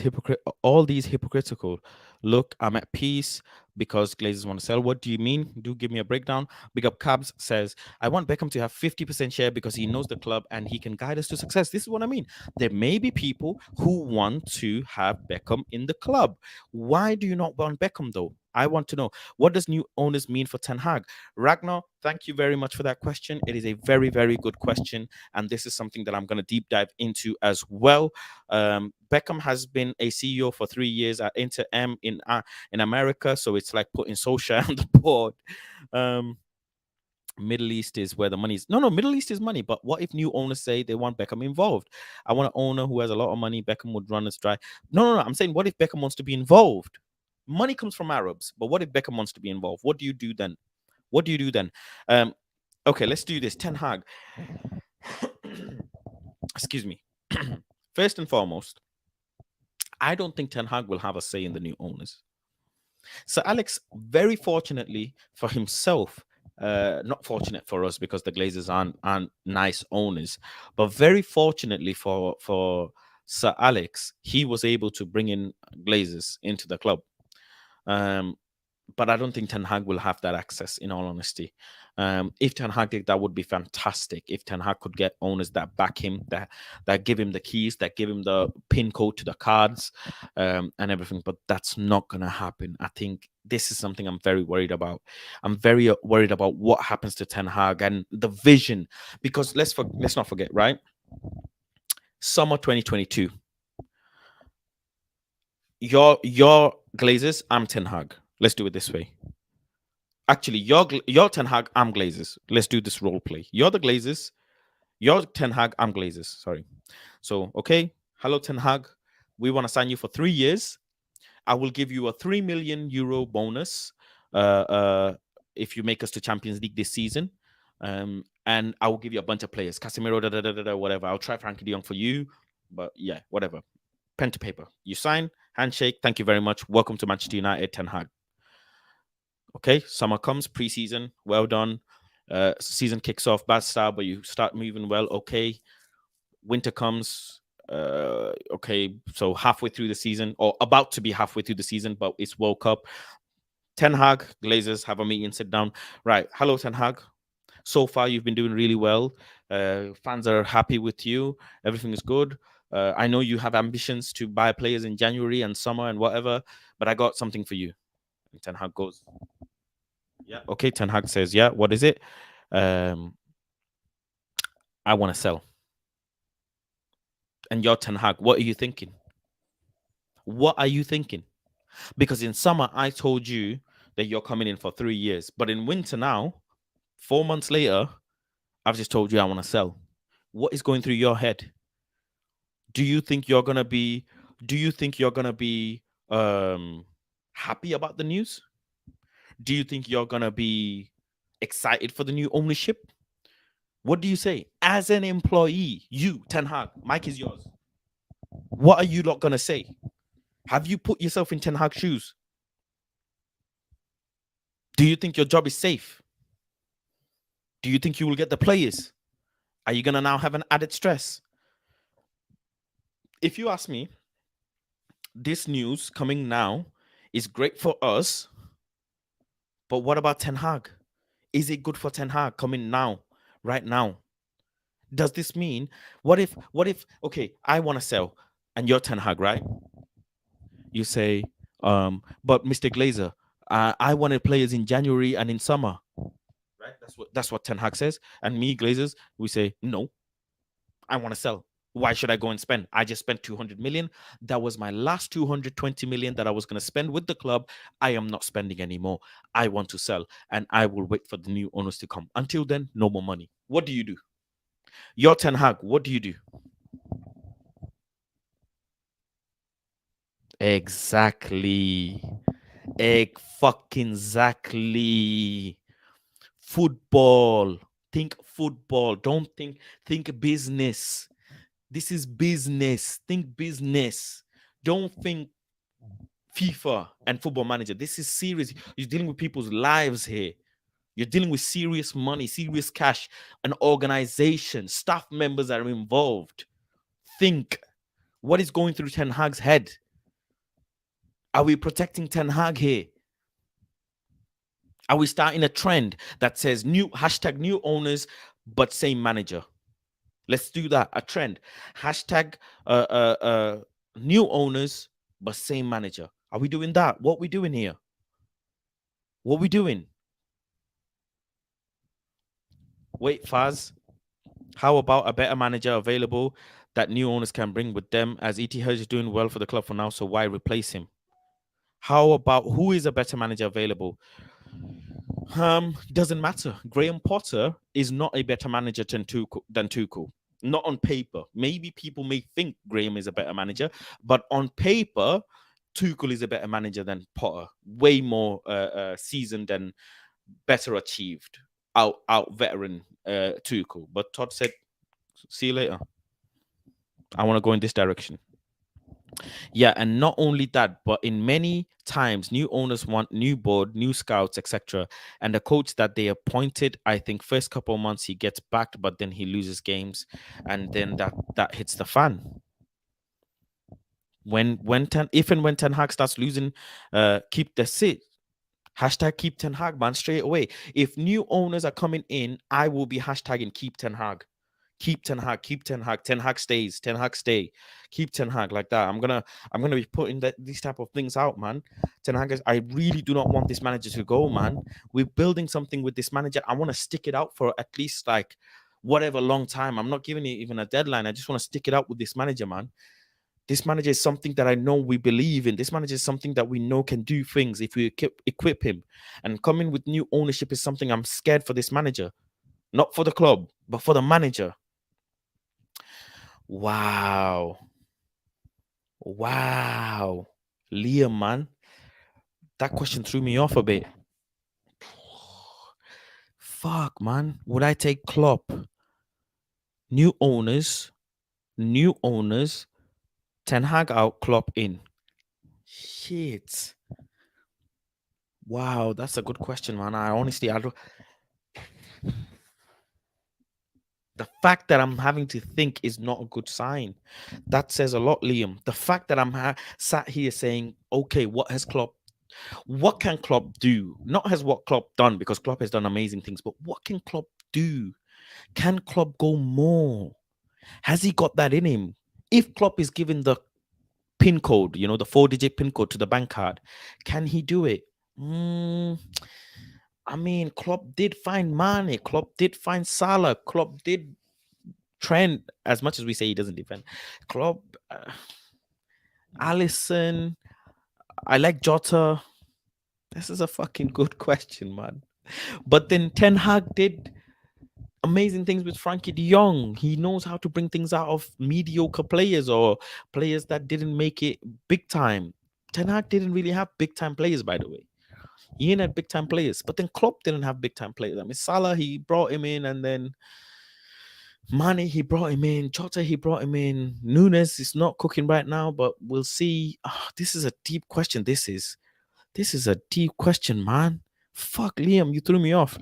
hypocritical. Look, I'm at peace because Glazers want to sell. What do you mean? Do give me a breakdown. Big up Cabs says, I want Beckham to have 50% share because he knows the club and he can guide us to success. This is what I mean. There may be people who want to have Beckham in the club. Why do you not want Beckham though? I want to know, what does new owners mean for Ten Hag? Ragnar, thank you very much for that question. It is a very, very good question. And this is something that I'm going to deep dive into as well. Beckham has been a CEO for 3 years at Inter M in America. So it's like putting Solskjaer on the board. Middle East is where the money is. No, Middle East is money. But what if new owners say they want Beckham involved? I want an owner who has a lot of money. Beckham would run us dry. No. I'm saying, what if Beckham wants to be involved? Money comes from Arabs, but what if Beckham wants to be involved? What do you do then? Okay, let's do this. Ten Hag. Excuse me. First and foremost, I don't think Ten Hag will have a say in the new owners. So Alex, very fortunately for himself, not fortunate for us because the Glazers aren't nice owners, but very fortunately for Sir Alex, he was able to bring in Glazers into the club. But I don't think Ten Hag will have that access, in all honesty. If Ten Hag did, that would be fantastic. If Ten Hag could get owners that back him, that give him the keys, that give him the pin code to the cards, and everything. But that's not going to happen. I think this is something I'm very worried about. I'm very worried about what happens to Ten Hag and the vision. Because let's not forget, right? Summer 2022. Your Glazers, I'm Ten Hag. Let's do it this way. Actually, you're Ten Hag, I'm Glazers. Let's do this role play. You're the Glazers. You're Ten Hag, I'm Glazers. Sorry. So, okay. Hello, Ten Hag. We want to sign you for 3 years. I will give you a 3 million euro bonus if you make us to Champions League this season. And I will give you a bunch of players. Casemiro, whatever. I'll try Frankie de Jong for you. But yeah, whatever. Pen to paper. You sign, handshake. Thank you very much. Welcome to Manchester United, Ten Hag. Okay, summer comes, preseason. Well done. Season kicks off, bad start, but you start moving well. Okay. Winter comes. Okay, so halfway through the season, or about to be halfway through the season, but it's World Cup. Ten Hag, Glazers have a meeting, sit down. Right. Hello, Ten Hag. So far, you've been doing really well. Fans are happy with you. Everything is good. I know you have ambitions to buy players in January and summer and whatever, but I got something for you. And Ten Hag goes, yeah, okay. Ten Hag says, yeah, what is it? I want to sell. And you're Ten Hag. What are you thinking? What are you thinking? Because in summer, I told you that you're coming in for 3 years. But in winter now, 4 months later, I've just told you I want to sell. What is going through your head? Do you think you're gonna be happy about the news? Do you think you're gonna be excited for the new ownership? What do you say? As an employee, you, Ten Hag, Mike is yours. What are you not gonna say? Have you put yourself in Ten Hag's shoes? Do you think your job is safe? Do you think you will get the players? Are you gonna now have an added stress? If you ask me, this news coming now is great for us, but what about Ten Hag? Is it good for Ten Hag coming now, right now? Does this mean, what if, okay, I want to sell and you're Ten Hag, right? You say, but Mr. Glazer, I wanted players in January and in summer, right? That's what Ten Hag says. And me, Glazers, we say, no, I want to sell. Why should I go and spend? I just spent 200 million. That was my last 220 million that I was going to spend with the club. I am not spending anymore. I want to sell and I will wait for the new owners to come. Until then, no more money. What do you do? You're Ten Hag. What do you do? Exactly. Fucking exactly. Football. Think football. Don't think business. This is business. Think business. Don't think FIFA and Football Manager. This is serious. You're dealing with people's lives here. You're dealing with serious money, serious cash, an organization. Staff members are involved. Think. What is going through Ten Hag's head? Are we protecting Ten Hag here? Are we starting a trend that says new owners, but same manager? Let's do that. A trend. Hashtag new owners, but same manager. Are we doing that? What are we doing here? What are we doing? Wait, Faz. How about a better manager available that new owners can bring with them, as ET is doing well for the club for now, so why replace him? How about who is a better manager available? Doesn't matter. Graham Potter is not a better manager than Tuchel. Not on paper. Maybe people may think Graham is a better manager, but on paper, Tuchel is a better manager than Potter. Way more seasoned and better achieved. Out veteran Tuchel. But Todd said, see you later. I want to go in this direction. Yeah, and not only that, but in many times, new owners want new board, new scouts, etc. And the coach that they appointed, I think, first couple of months he gets backed, but then he loses games, and then that hits the fan. When Ten Hag starts losing, keep the sit. Hashtag keep Ten Hag, man, straight away. If new owners are coming in, I will be hashtagging keep Ten Hag. Keep Ten Hag, keep Ten Hag. Ten Hag stays, Ten Hag stay. Keep Ten Hag like that. I'm gonna be putting these type of things out, man. Ten Hag, I really do not want this manager to go, man. We're building something with this manager. I want to stick it out for at least like whatever long time. I'm not giving it even a deadline. I just want to stick it out with this manager, man. This manager is something that I know we believe in. This manager is something that we know can do things if we equip him. And coming with new ownership is something I'm scared for this manager. Not for the club, but for the manager. Wow. Wow. Liam, man. That question threw me off a bit. Fuck, man. Would I take Klopp? New owners, new owners, Ten Hag out, Klopp in. Shit. Wow, that's a good question, man. I honestly, I don't. The fact that I'm having to think is not a good sign. That says a lot, Liam. The fact that I'm sat here saying, okay, what can Klopp do? Not has what Klopp done, because Klopp has done amazing things, but what can Klopp do? Can Klopp go more? Has he got that in him? If Klopp is given the pin code, the 4-digit pin code to the bank card, can he do it? Mm, I mean, Klopp did find Mane, Klopp did find Salah, Klopp did Trent, as much as we say he doesn't defend. Klopp, Allison, I like Jota. This is a fucking good question, man. But then Ten Hag did amazing things with Frankie de Jong. He knows how to bring things out of mediocre players or players that didn't make it big time. Ten Hag didn't really have big time players, by the way. He didn't have big time players, but then Klopp didn't have big time players. I mean, Salah, he brought him in, and then Mane, he brought him in. Jota, he brought him in. Nunes is not cooking right now, but we'll see. This is a deep question. This is a deep question, man. Fuck, Liam, you threw me off.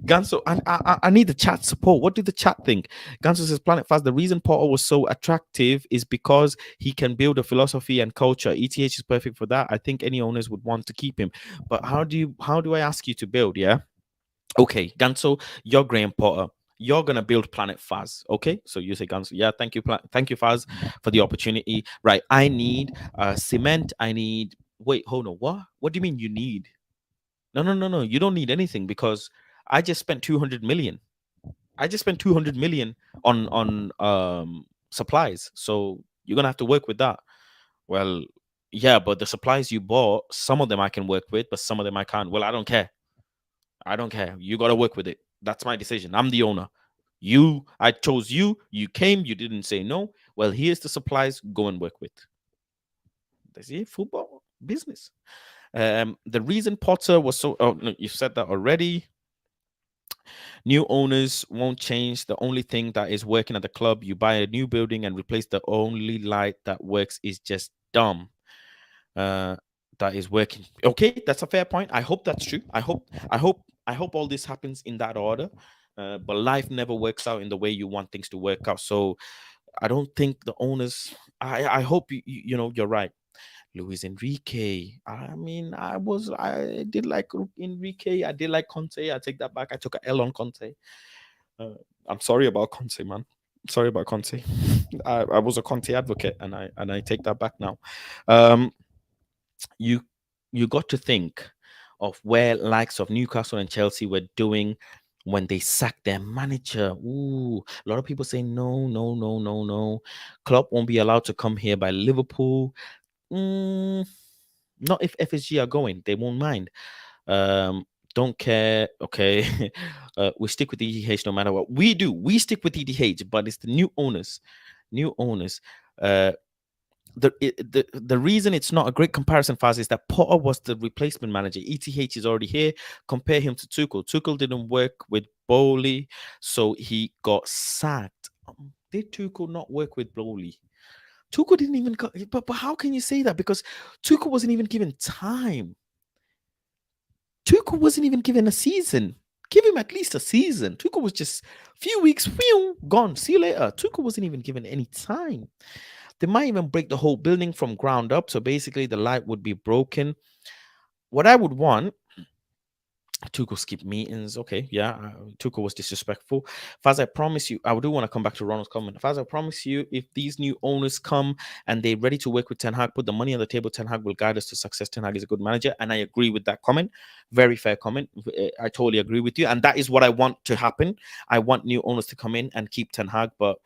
Ganso, I need the chat support. What did the chat think? Ganso says, Planet Fast, the reason Potter was so attractive is because he can build a philosophy and culture. ETH is perfect for that. I think any owners would want to keep him. But how do I ask you to build? Yeah. Okay, Ganso, you're Graham Potter. You're gonna build Planet Faz. Okay, so you say Ganso. Yeah, thank you, Faz, for the opportunity. Right, I need cement. I need. Wait, hold on. What? What do you mean you need? No, no, no, no. You don't need anything, because I just spent 200 million. I just spent 200 million on supplies. So you're gonna have to work with that. Well, yeah, but the supplies you bought, some of them I can work with, but some of them I can't. Well, I don't care. I don't care. You got to work with it. That's my decision. I'm the owner. I chose you. You came. You didn't say no. Well, here's the supplies. Go and work with. That's it. Football business. The reason Potter was so. Oh, no, you said that already. New owners won't change. The only thing that is working at the club, you buy a new building and replace the only light that works, is just dumb. That is working. Okay, that's a fair point. I hope that's true. I hope all this happens in that order. But life never works out in the way you want things to work out. So I don't think the owners. I hope you're right. Luis Enrique. I mean, I did like Enrique. I did like Conte. I take that back. I took a L on Conte. Uh, I'm sorry about Conte, man. Sorry about Conte. I was a Conte advocate, and I take that back now. Um, you you got to think of where likes of Newcastle and Chelsea were doing when they sacked their manager. Ooh, a lot of people say no, no, no, no, no. Klopp won't be allowed to come here by Liverpool. Mm, not if FSG are going, they won't mind. Um, don't care. Okay, we stick with EDH no matter what. We do. We stick with EDH, but it's the new owners. New owners. Uh, the reason it's not a great comparison for us is that Potter was the replacement manager. ETH is already here. Compare him to Tuchel. Tuchel didn't work with Bowley, so he got sacked. Did Tuchel not work with Bowley? Tuchel didn't even but how can you say that? Because Tuchel wasn't even given time. Tuchel wasn't even given a season. Give him at least a season. Tuchel was just a few weeks, gone. See you later. Tuchel wasn't even given any time. They might even break the whole building from ground up. So basically, the light would be broken. What I would want, Tuchel skip meetings. Okay, yeah, Tuchel was disrespectful. Faz, I promise you, I do want to come back to Ronald's comment. Faz, I promise you, if these new owners come and they're ready to work with Ten Hag, put the money on the table, Ten Hag will guide us to success. Ten Hag is a good manager. And I agree with that comment. Very fair comment. I totally agree with you. And that is what I want to happen. I want new owners to come in and keep Ten Hag, but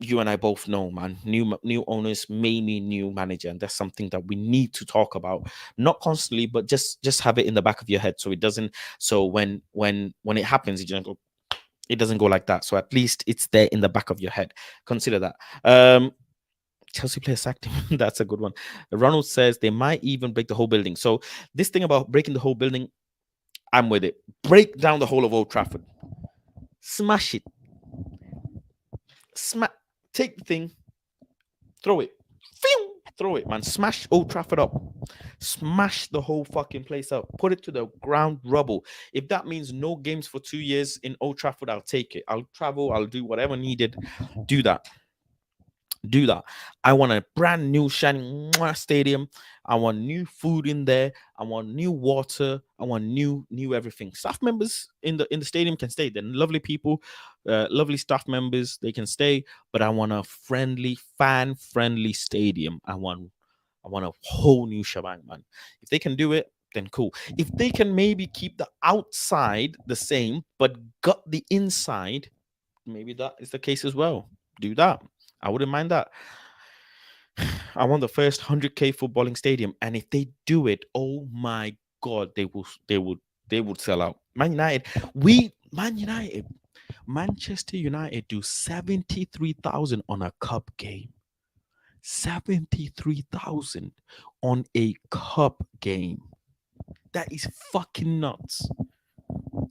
you and I both know, man, new owners may mean new manager, and that's something that we need to talk about, not constantly, but just have it in the back of your head, so it doesn't. So when it happens, it doesn't go like that. So at least it's there in the back of your head. Consider that. Chelsea player sacked him. That's a good one. Ronald says they might even break the whole building. So this thing about breaking the whole building, I'm with it. Break down the whole of Old Trafford. Smash it. Smash. Take the thing. Throw it. Throw it, man. Smash Old Trafford up. Smash the whole fucking place up. Put it to the ground rubble. If that means no games for 2 years in Old Trafford, I'll take it. I'll travel. I'll do whatever needed. Do that. Do that. I want a brand new shining stadium. I want new food in there. I want new water. I want new everything. Staff members in the stadium can stay. They're lovely people, lovely staff members. They can stay. But I want a friendly, fan friendly stadium. I want a whole new shebang, man. If they can do it, then cool. If they can maybe keep the outside the same but gut the inside, maybe that is the case as well. Do that. I wouldn't mind that. I want the first 100K footballing stadium, and if they do it, oh my god, they would sell out. Manchester United do 73,000 on a cup game. 73,000 on a cup game. That is fucking nuts.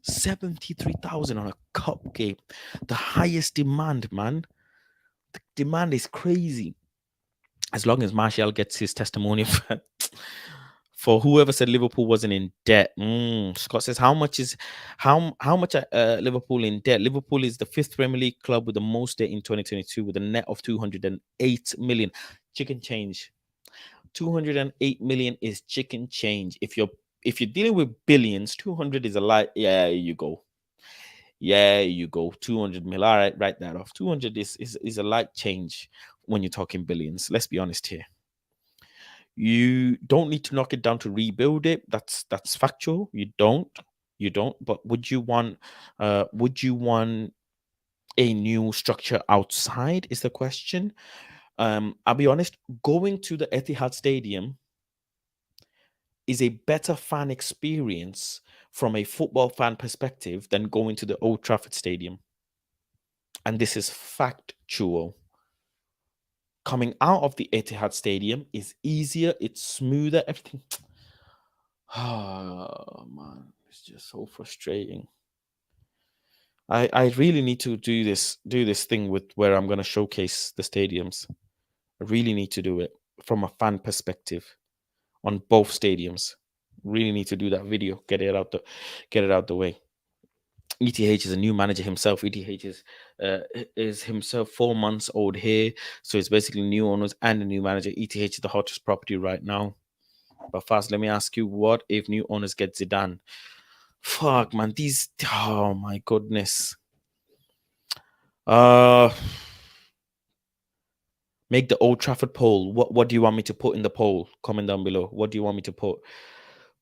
73,000 on a cup game. The highest demand, man. The demand is crazy. As long as Martial gets his testimonial for whoever said Liverpool wasn't in debt. Scott says, how much are Liverpool in debt? Liverpool is the fifth Premier League club with the most debt in 2022 with a net of 208 million. Chicken change. 208 million is chicken change. If you're dealing with billions, 200 is a lot. Yeah, you go. 200 mil. All right, write that off. 200 is a light change when you're talking billions. Let's be honest here. You don't need to knock it down to rebuild it. That's factual. You don't. But would you want a new structure outside is the question. I'll be honest, going to the Etihad Stadium is a better fan experience from a football fan perspective than going to the Old Trafford Stadium. And this is factual. Coming out of the Etihad Stadium is easier, it's smoother, everything. Oh man, it's just so frustrating. I really need to do this thing with where I'm gonna showcase the stadiums. I really need to do it from a fan perspective on both stadiums. Really need to do that video, get it out the way. ETH is a new manager himself. ETH is himself 4 months old here, so it's basically new owners and a new manager. ETH is the hottest property right now. But first, let me ask you, what if new owners get Zidane? Fuck, man, oh my goodness. Make the Old Trafford poll. What do you want me to put in the poll? Comment down below. What do you want me to put?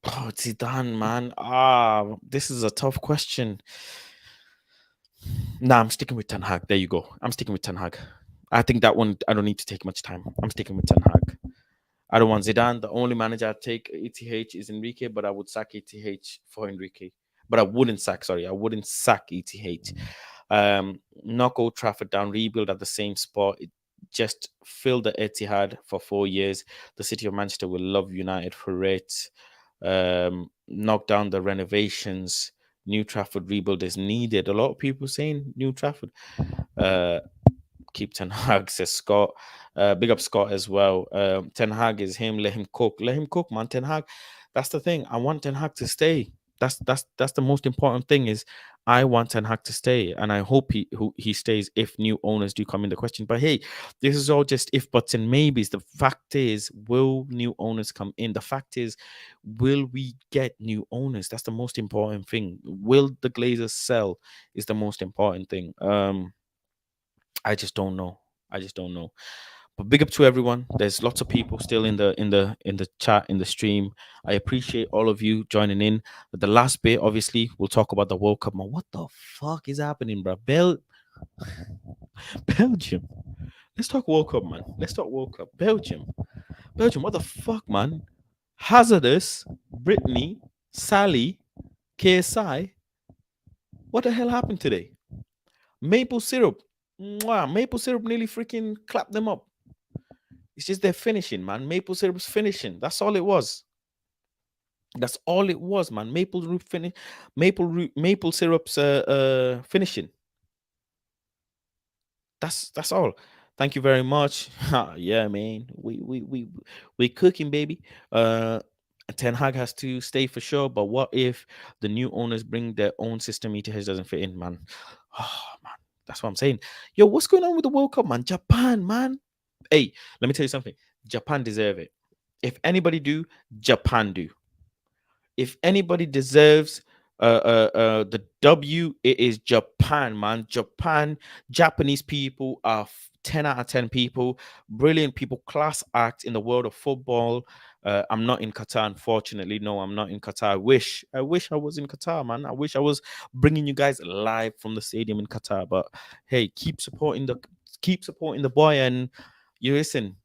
Oh, Zidane, man. This is a tough question. Nah, I'm sticking with Ten Hag. There you go. I'm sticking with Ten Hag. I think that one, I don't need to take much time. I'm sticking with Ten Hag. I don't want Zidane. The only manager I'd take ETH is Enrique, but I would sack ETH for Enrique. But I wouldn't sack ETH. Knock Old Trafford down, rebuild at the same spot. Just fill the Etihad for 4 years. The city of Manchester will love United for it. Knock down the renovations. New Trafford rebuild is needed. A lot of people saying New Trafford. Keep Ten Hag, says Scott. Big up Scott as well. Ten Hag is him. Let him cook. Let him cook, man. Ten Hag. That's the thing. I want Ten Hag to stay. That's the most important thing is I want Ten Hag to stay, and I hope he stays if new owners do come in the question. But hey, this is all just if buts and maybes. The fact is, will new owners come in? The fact is, will we get new owners? That's the most important thing. Will the Glazers sell? Is the most important thing. I just don't know. But big up to everyone. There's lots of people still in the chat, in the stream. I appreciate all of you joining in. But the last bit, obviously, we'll talk about the World Cup. Man, what the fuck is happening, bro? Belgium. Let's talk World Cup, man. Let's talk World Cup. Belgium. What the fuck, man? Hazardous, Brittany, Sally, KSI. What the hell happened today? Maple syrup. Maple syrup nearly freaking clapped them up. It's just their finishing, man. Maple syrup's finishing. That's all it was. That's all it was, man. Maple syrup's finishing. That's all. Thank you very much. Yeah, man. We cooking, baby. Uh Ten Hag has to stay for sure. But what if the new owners bring their own system? ETH doesn't fit in, man. Oh man, that's what I'm saying. Yo, what's going on with the World Cup, man? Japan, man. Hey, let me tell you something. Japan deserve it. If anybody do, Japan do. If anybody deserves the W, it is Japan, man. Japanese people are 10 out of 10 people, brilliant people, class act in the world of football. I'm not in Qatar, unfortunately. No, I'm not in Qatar. I wish I was in Qatar, man. I wish I was bringing you guys live from the stadium in Qatar. But hey, keep supporting the boy, and you listen.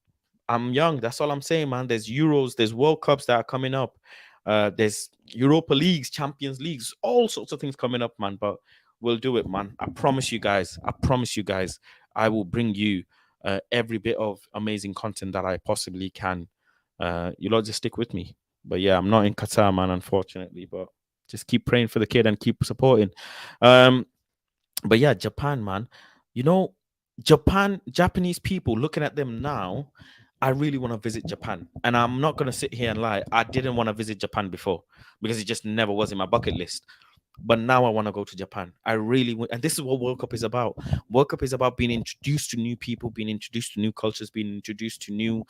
I'm young. That's all I'm saying, man. There's Euros, there's World Cups that are coming up. There's Europa Leagues, Champions Leagues, all sorts of things coming up, man. But we'll do it, man. I promise you guys. I promise you guys. I will bring you every bit of amazing content that I possibly can. You lot just stick with me. But yeah, I'm not in Qatar, man, unfortunately. But just keep praying for the kid and keep supporting. Um, but yeah, Japan, man. You know, Japanese people, looking at them now, I really want to visit Japan. And I'm not going to sit here and lie. I didn't want to visit Japan before because it just never was in my bucket list. But now I want to go to Japan. I really want, and this is what World Cup is about. World Cup is about being introduced to new people, being introduced to new cultures, being introduced to new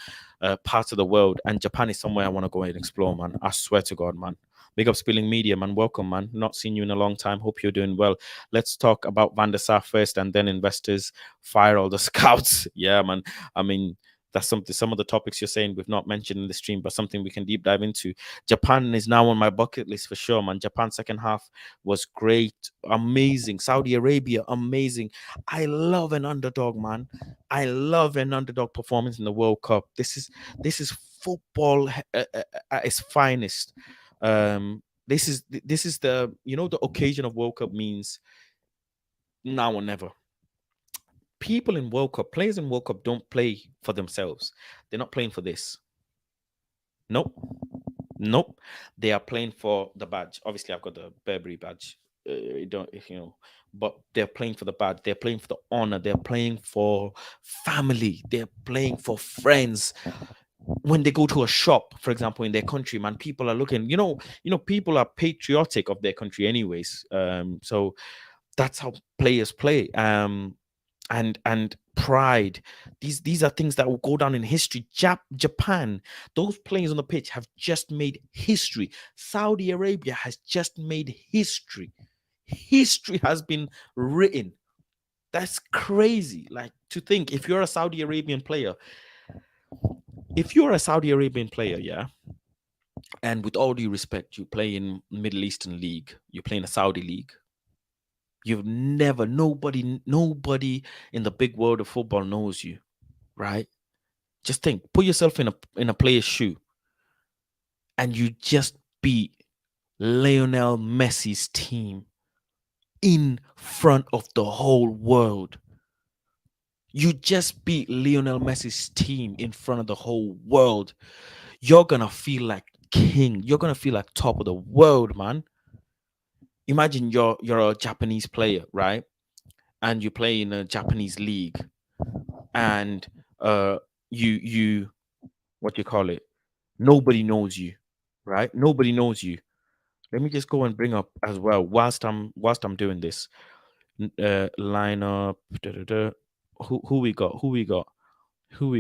parts of the world. And Japan is somewhere I want to go and explore, man. I swear to God, man. Big up Spilling Media, man. Welcome, man. Not seen you in a long time. Hope you're doing well. Let's talk about Van der Sar first, and then investors fire all the scouts. Yeah, man. I mean, that's something. Some of the topics you're saying we've not mentioned in the stream, but something we can deep dive into. Japan is now on my bucket list for sure, man. Japan second half was great, amazing. Saudi Arabia, amazing. I love an underdog, man. I love an underdog performance in the World Cup. This is football at its finest. This is the the occasion of World Cup means now or never. People in World Cup, players in World Cup don't play for themselves. They're not playing for this. Nope. Nope. They are playing for the badge. Obviously, I've got the Burberry badge. You don't, but they're playing for the badge. They're playing for the honor. They're playing for family. They're playing for friends. When they go to a shop, for example, in their country, man, people are looking. People are patriotic of their country, anyways. So that's how players play. And pride. These are things that will go down in history. Japan, those players on the pitch have just made history. Saudi Arabia has just made history. History has been written. That's crazy. Like, to think, if you're a Saudi Arabian player, yeah, and with all due respect, you play in Middle Eastern League, you play in a Saudi league. You've never, nobody in the big world of football knows you, right? Just think, put yourself in a player's shoe, and you just beat Lionel Messi's team in front of the whole world. You just beat Lionel Messi's team in front of the whole world. You're gonna feel like king. You're gonna feel like top of the world, man. Imagine you're a Japanese player, right? And you play in a Japanese league, and you what you call it? Nobody knows you, right? Nobody knows you. Let me just go and bring up as well whilst I'm doing this. Lineup. Who we got? Who we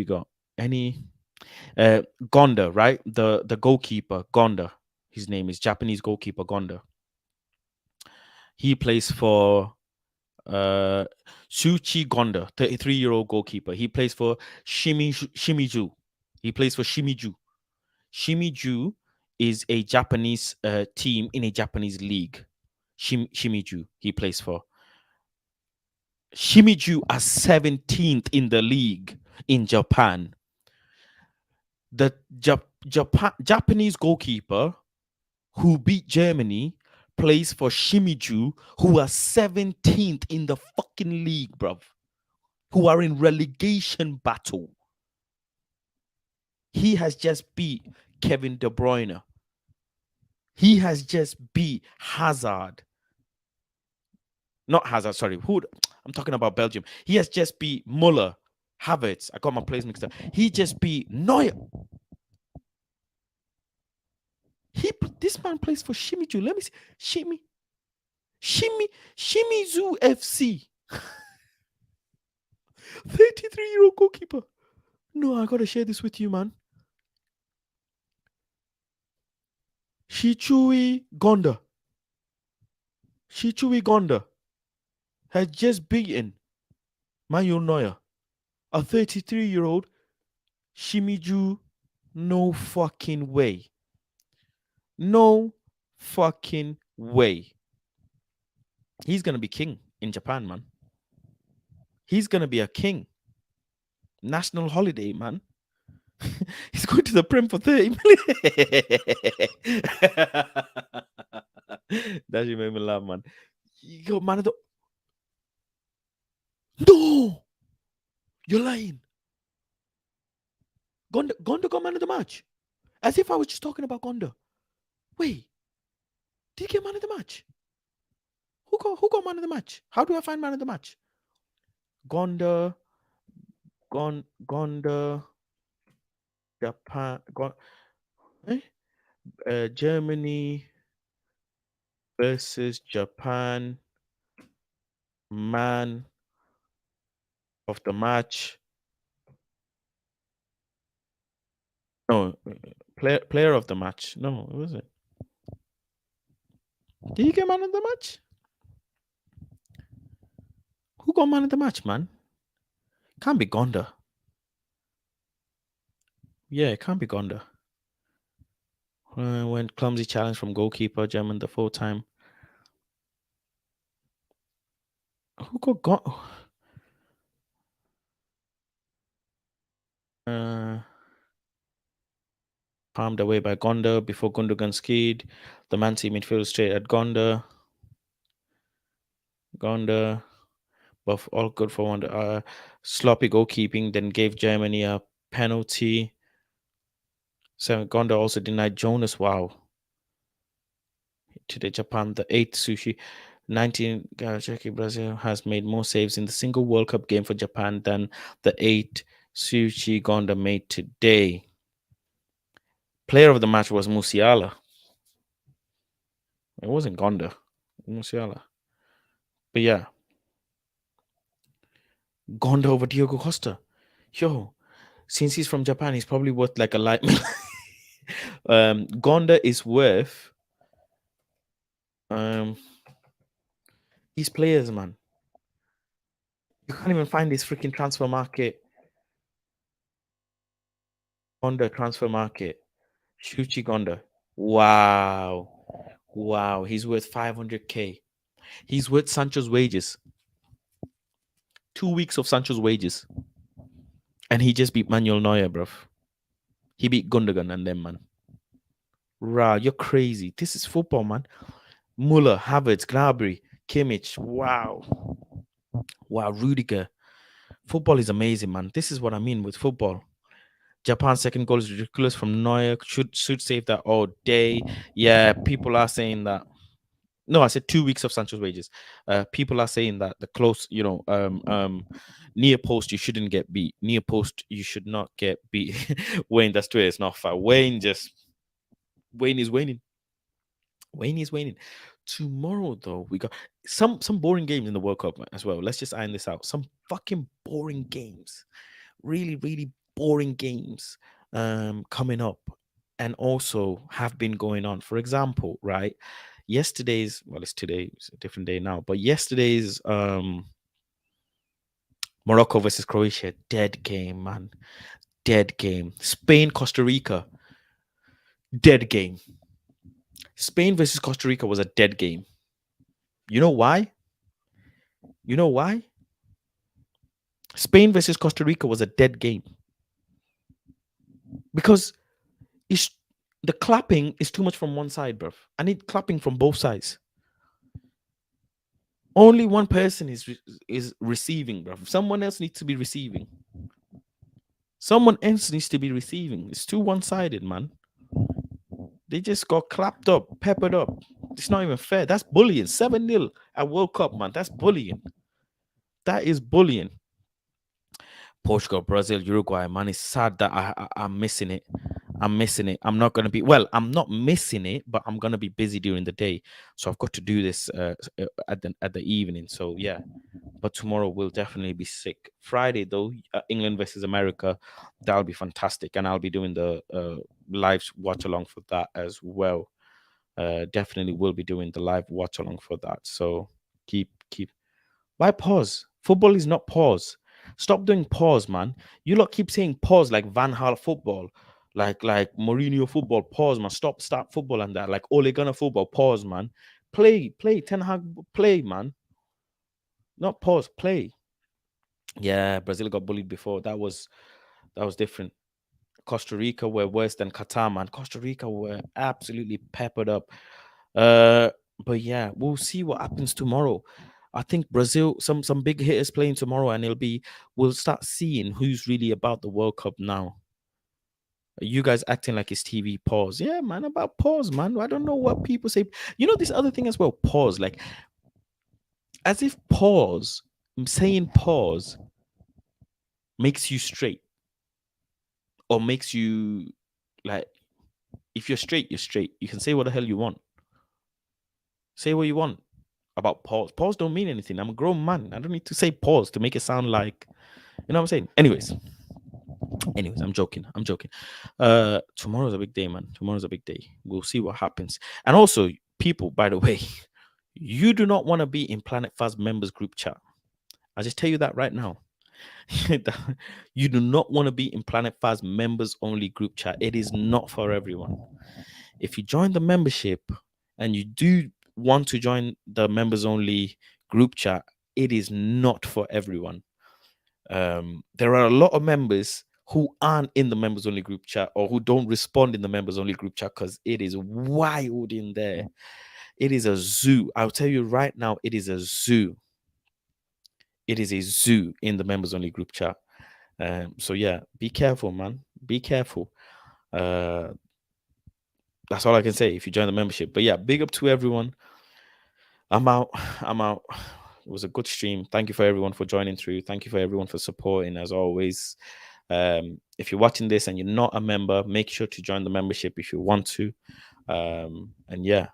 got? Any Gonda, right? The goalkeeper, Gonda. His name is Japanese goalkeeper Gonda. He plays for Shuchi Gonda, 33-year-old goalkeeper. He plays for Shimizu. He plays for Shimizu. Shimizu is a Japanese team in a Japanese league. Shimizu he plays for. Shimizu are 17th in the league in Japan. The Japanese goalkeeper who beat Germany plays for Shimizu, who are 17th in the fucking league, bruv. Who are in relegation battle. He has just beat Kevin De Bruyne. He has just beat Hazard. Not Hazard, sorry. Who? I'm talking about Belgium. He has just beat Muller, Havertz. I got my plays mixed up. He just beat Neuer. This man plays for Shimizu. Let me see. Shimizu FC. 33-year-old goalkeeper. No, I gotta share this with you, man. Shichui Gonda has just beaten Manuel Neuer, a 33-year-old Shimizu. No fucking way. No fucking way. He's gonna be king in Japan, man. He's gonna be a king. National holiday, man. He's going to the Prem for 30 million. That should make me laugh, man. You got man of the. No! You're lying. Gonda got man of the match. As if I was just talking about Gonda. Wait. Did he get man of the match? Who got man of the match? How do I find man of the match? Gonda, Japan, Germany versus Japan, man of the match. No, player of the match. No, what was it? Did he get man of the match? Who got man of the match, man? Can't be Gonda. Yeah, it can't be Gonda. Went clumsy challenge from goalkeeper German the full time. Who got palmed away by Gonda before Gundogan skied. The Man City midfield straight at Gonda, but all good for one. Sloppy goalkeeping then gave Germany a penalty. So Gonda also denied Jonas. Wow. Today, Japan, the 8th sushi. 19 Czech Brazil has made more saves in the single World Cup game for Japan than the 8 Suchi Gonda made today. Player of the match was Musiala. It wasn't Gonda. Musiala. But yeah. Gonda over Diogo Costa. Yo, since he's from Japan, he's probably worth like a light. Gonda is worth these players, man. You can't even find this freaking transfer market. Gonda transfer market. Shuchi Gonda. Wow. He's worth 500k. He's worth Sancho's wages. 2 weeks of Sancho's wages. And he just beat Manuel Neuer, bruv. He beat Gundogan and them, man. Rah, you're crazy. This is football, man. Muller, Havertz, Gnabry, Kimmich. Wow, Rudiger. Football is amazing, man. This is what I mean with football. Japan's second goal is ridiculous from Neuer. Should save that all day. Yeah, people are saying that. No, I said 2 weeks of Sancho's wages. People are saying that the close, near post you shouldn't get beat. Near post you should not get beat. Wayne, that's true. It's not fair. Wayne is waning. Wayne is waning. Tomorrow, though, we got some boring games in the World Cup as well. Let's just iron this out. Some fucking boring games. Really, really boring games coming up and also have been going on. For example, right? It's today, it's a different day now, but yesterday's Morocco versus Croatia, dead game, man. Dead game. Spain, Costa Rica, dead game. Spain versus Costa Rica was a dead game. You know why? Spain versus Costa Rica was a dead game. Because the clapping is too much from one side, bruv. I need clapping from both sides. Only one person is receiving, bruv. Someone else needs to be receiving. Someone else needs to be receiving. It's too one-sided, man. They just got clapped up, peppered up. It's not even fair. That's bullying. 7-0 at World Cup, man. That's bullying. That is bullying. Portugal, Brazil, Uruguay, man. It's sad that I'm missing it. I'm missing it. I'm not gonna be well. I'm not missing it, but I'm gonna be busy during the day, so I've got to do this at the evening. So yeah, but tomorrow will definitely be sick. Friday though, England versus America, that'll be fantastic, and I'll be doing the live watch along for that as well. Definitely will be doing the live watch along for that. So keep. Why pause? Football is not pause. Stop doing pause, man. You lot keep saying pause like Van Gaal football, like Mourinho football. Pause, man. Stop football and that. Like Ole Gunnar football. Pause, man. Play. Ten Hag, play, man. Not pause. Play. Yeah, Brazil got bullied before. That was different. Costa Rica were worse than Qatar, man. Costa Rica were absolutely peppered up. Uh, but yeah, we'll see what happens tomorrow. I think Brazil, some big hitters playing tomorrow, and we'll start seeing who's really about the World Cup now. You guys acting like it's TV pause. Yeah, man, about pause, man. I don't know what people say. You know, this other thing as well, pause. Like, as if pause, saying pause makes you straight or makes you like, if you're straight, you're straight. You can say what the hell you want. Say what you want about pause. Pause don't mean anything. I'm a grown man. I don't need to say pause to make it sound like, you know what I'm saying? Anyways, I'm joking. Tomorrow's a big day, man. Tomorrow's a big day. We'll see what happens. And also, people, by the way, you do not want to be in Planet Fast members group chat. I'll just tell you that right now. You do not want to be in Planet Fast members only group chat. It is not for everyone. If you join the membership and you do want to join the members only group chat, it is not for everyone. There are a lot of members who aren't in the members only group chat or who don't respond in the members only group chat because it is wild in there. It is a zoo. I'll tell you right now, it is a zoo. It is a zoo in the members only group chat. So yeah, be careful, man. Be careful. That's all I can say if you join the membership. But yeah, big up to everyone. I'm out. It was a good stream. Thank you for everyone for joining through. Thank you for everyone for supporting as always. If you're watching this and you're not a member, make sure to join the membership if you want to. And yeah,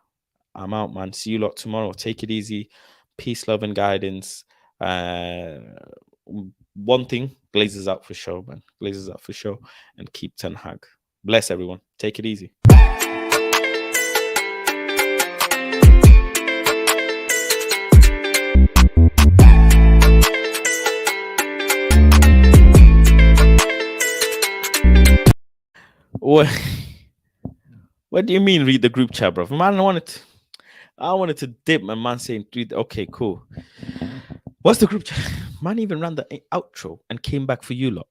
I'm out, man. See you lot tomorrow. Take it easy. Peace, love, and guidance. One thing, Glazers out for show, man. Glazers out for show. And keep Ten Hag. Bless everyone. Take it easy. What do you mean read the group chat, bro? Man, I wanted to dip my man saying read. Okay, cool. What's the group chat? Man even ran the outro and came back for you lot.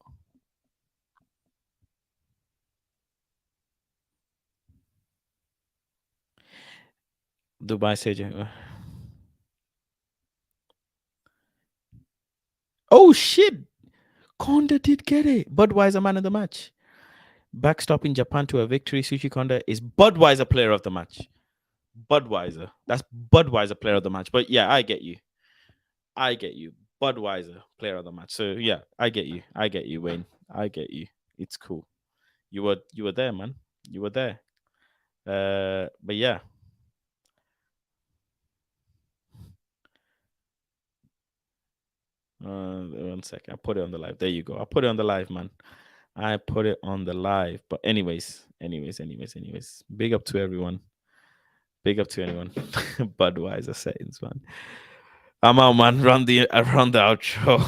Dubai said, oh shit, Konda did get it. Budweiser man of the match. Backstopping Japan to a victory, Sushi Konda is Budweiser player of the match. Budweiser. That's Budweiser player of the match. But yeah, I get you. Budweiser player of the match. So yeah, I get you, Wayne. I get you. It's cool. You were there, man. You were there. But yeah. One second. I put it on the live. There you go. I put it on the live, man. I put it on the live. But anyways. Big up to everyone. Big up to anyone. Budweiser settings, man. I'm out, man. Run the outro.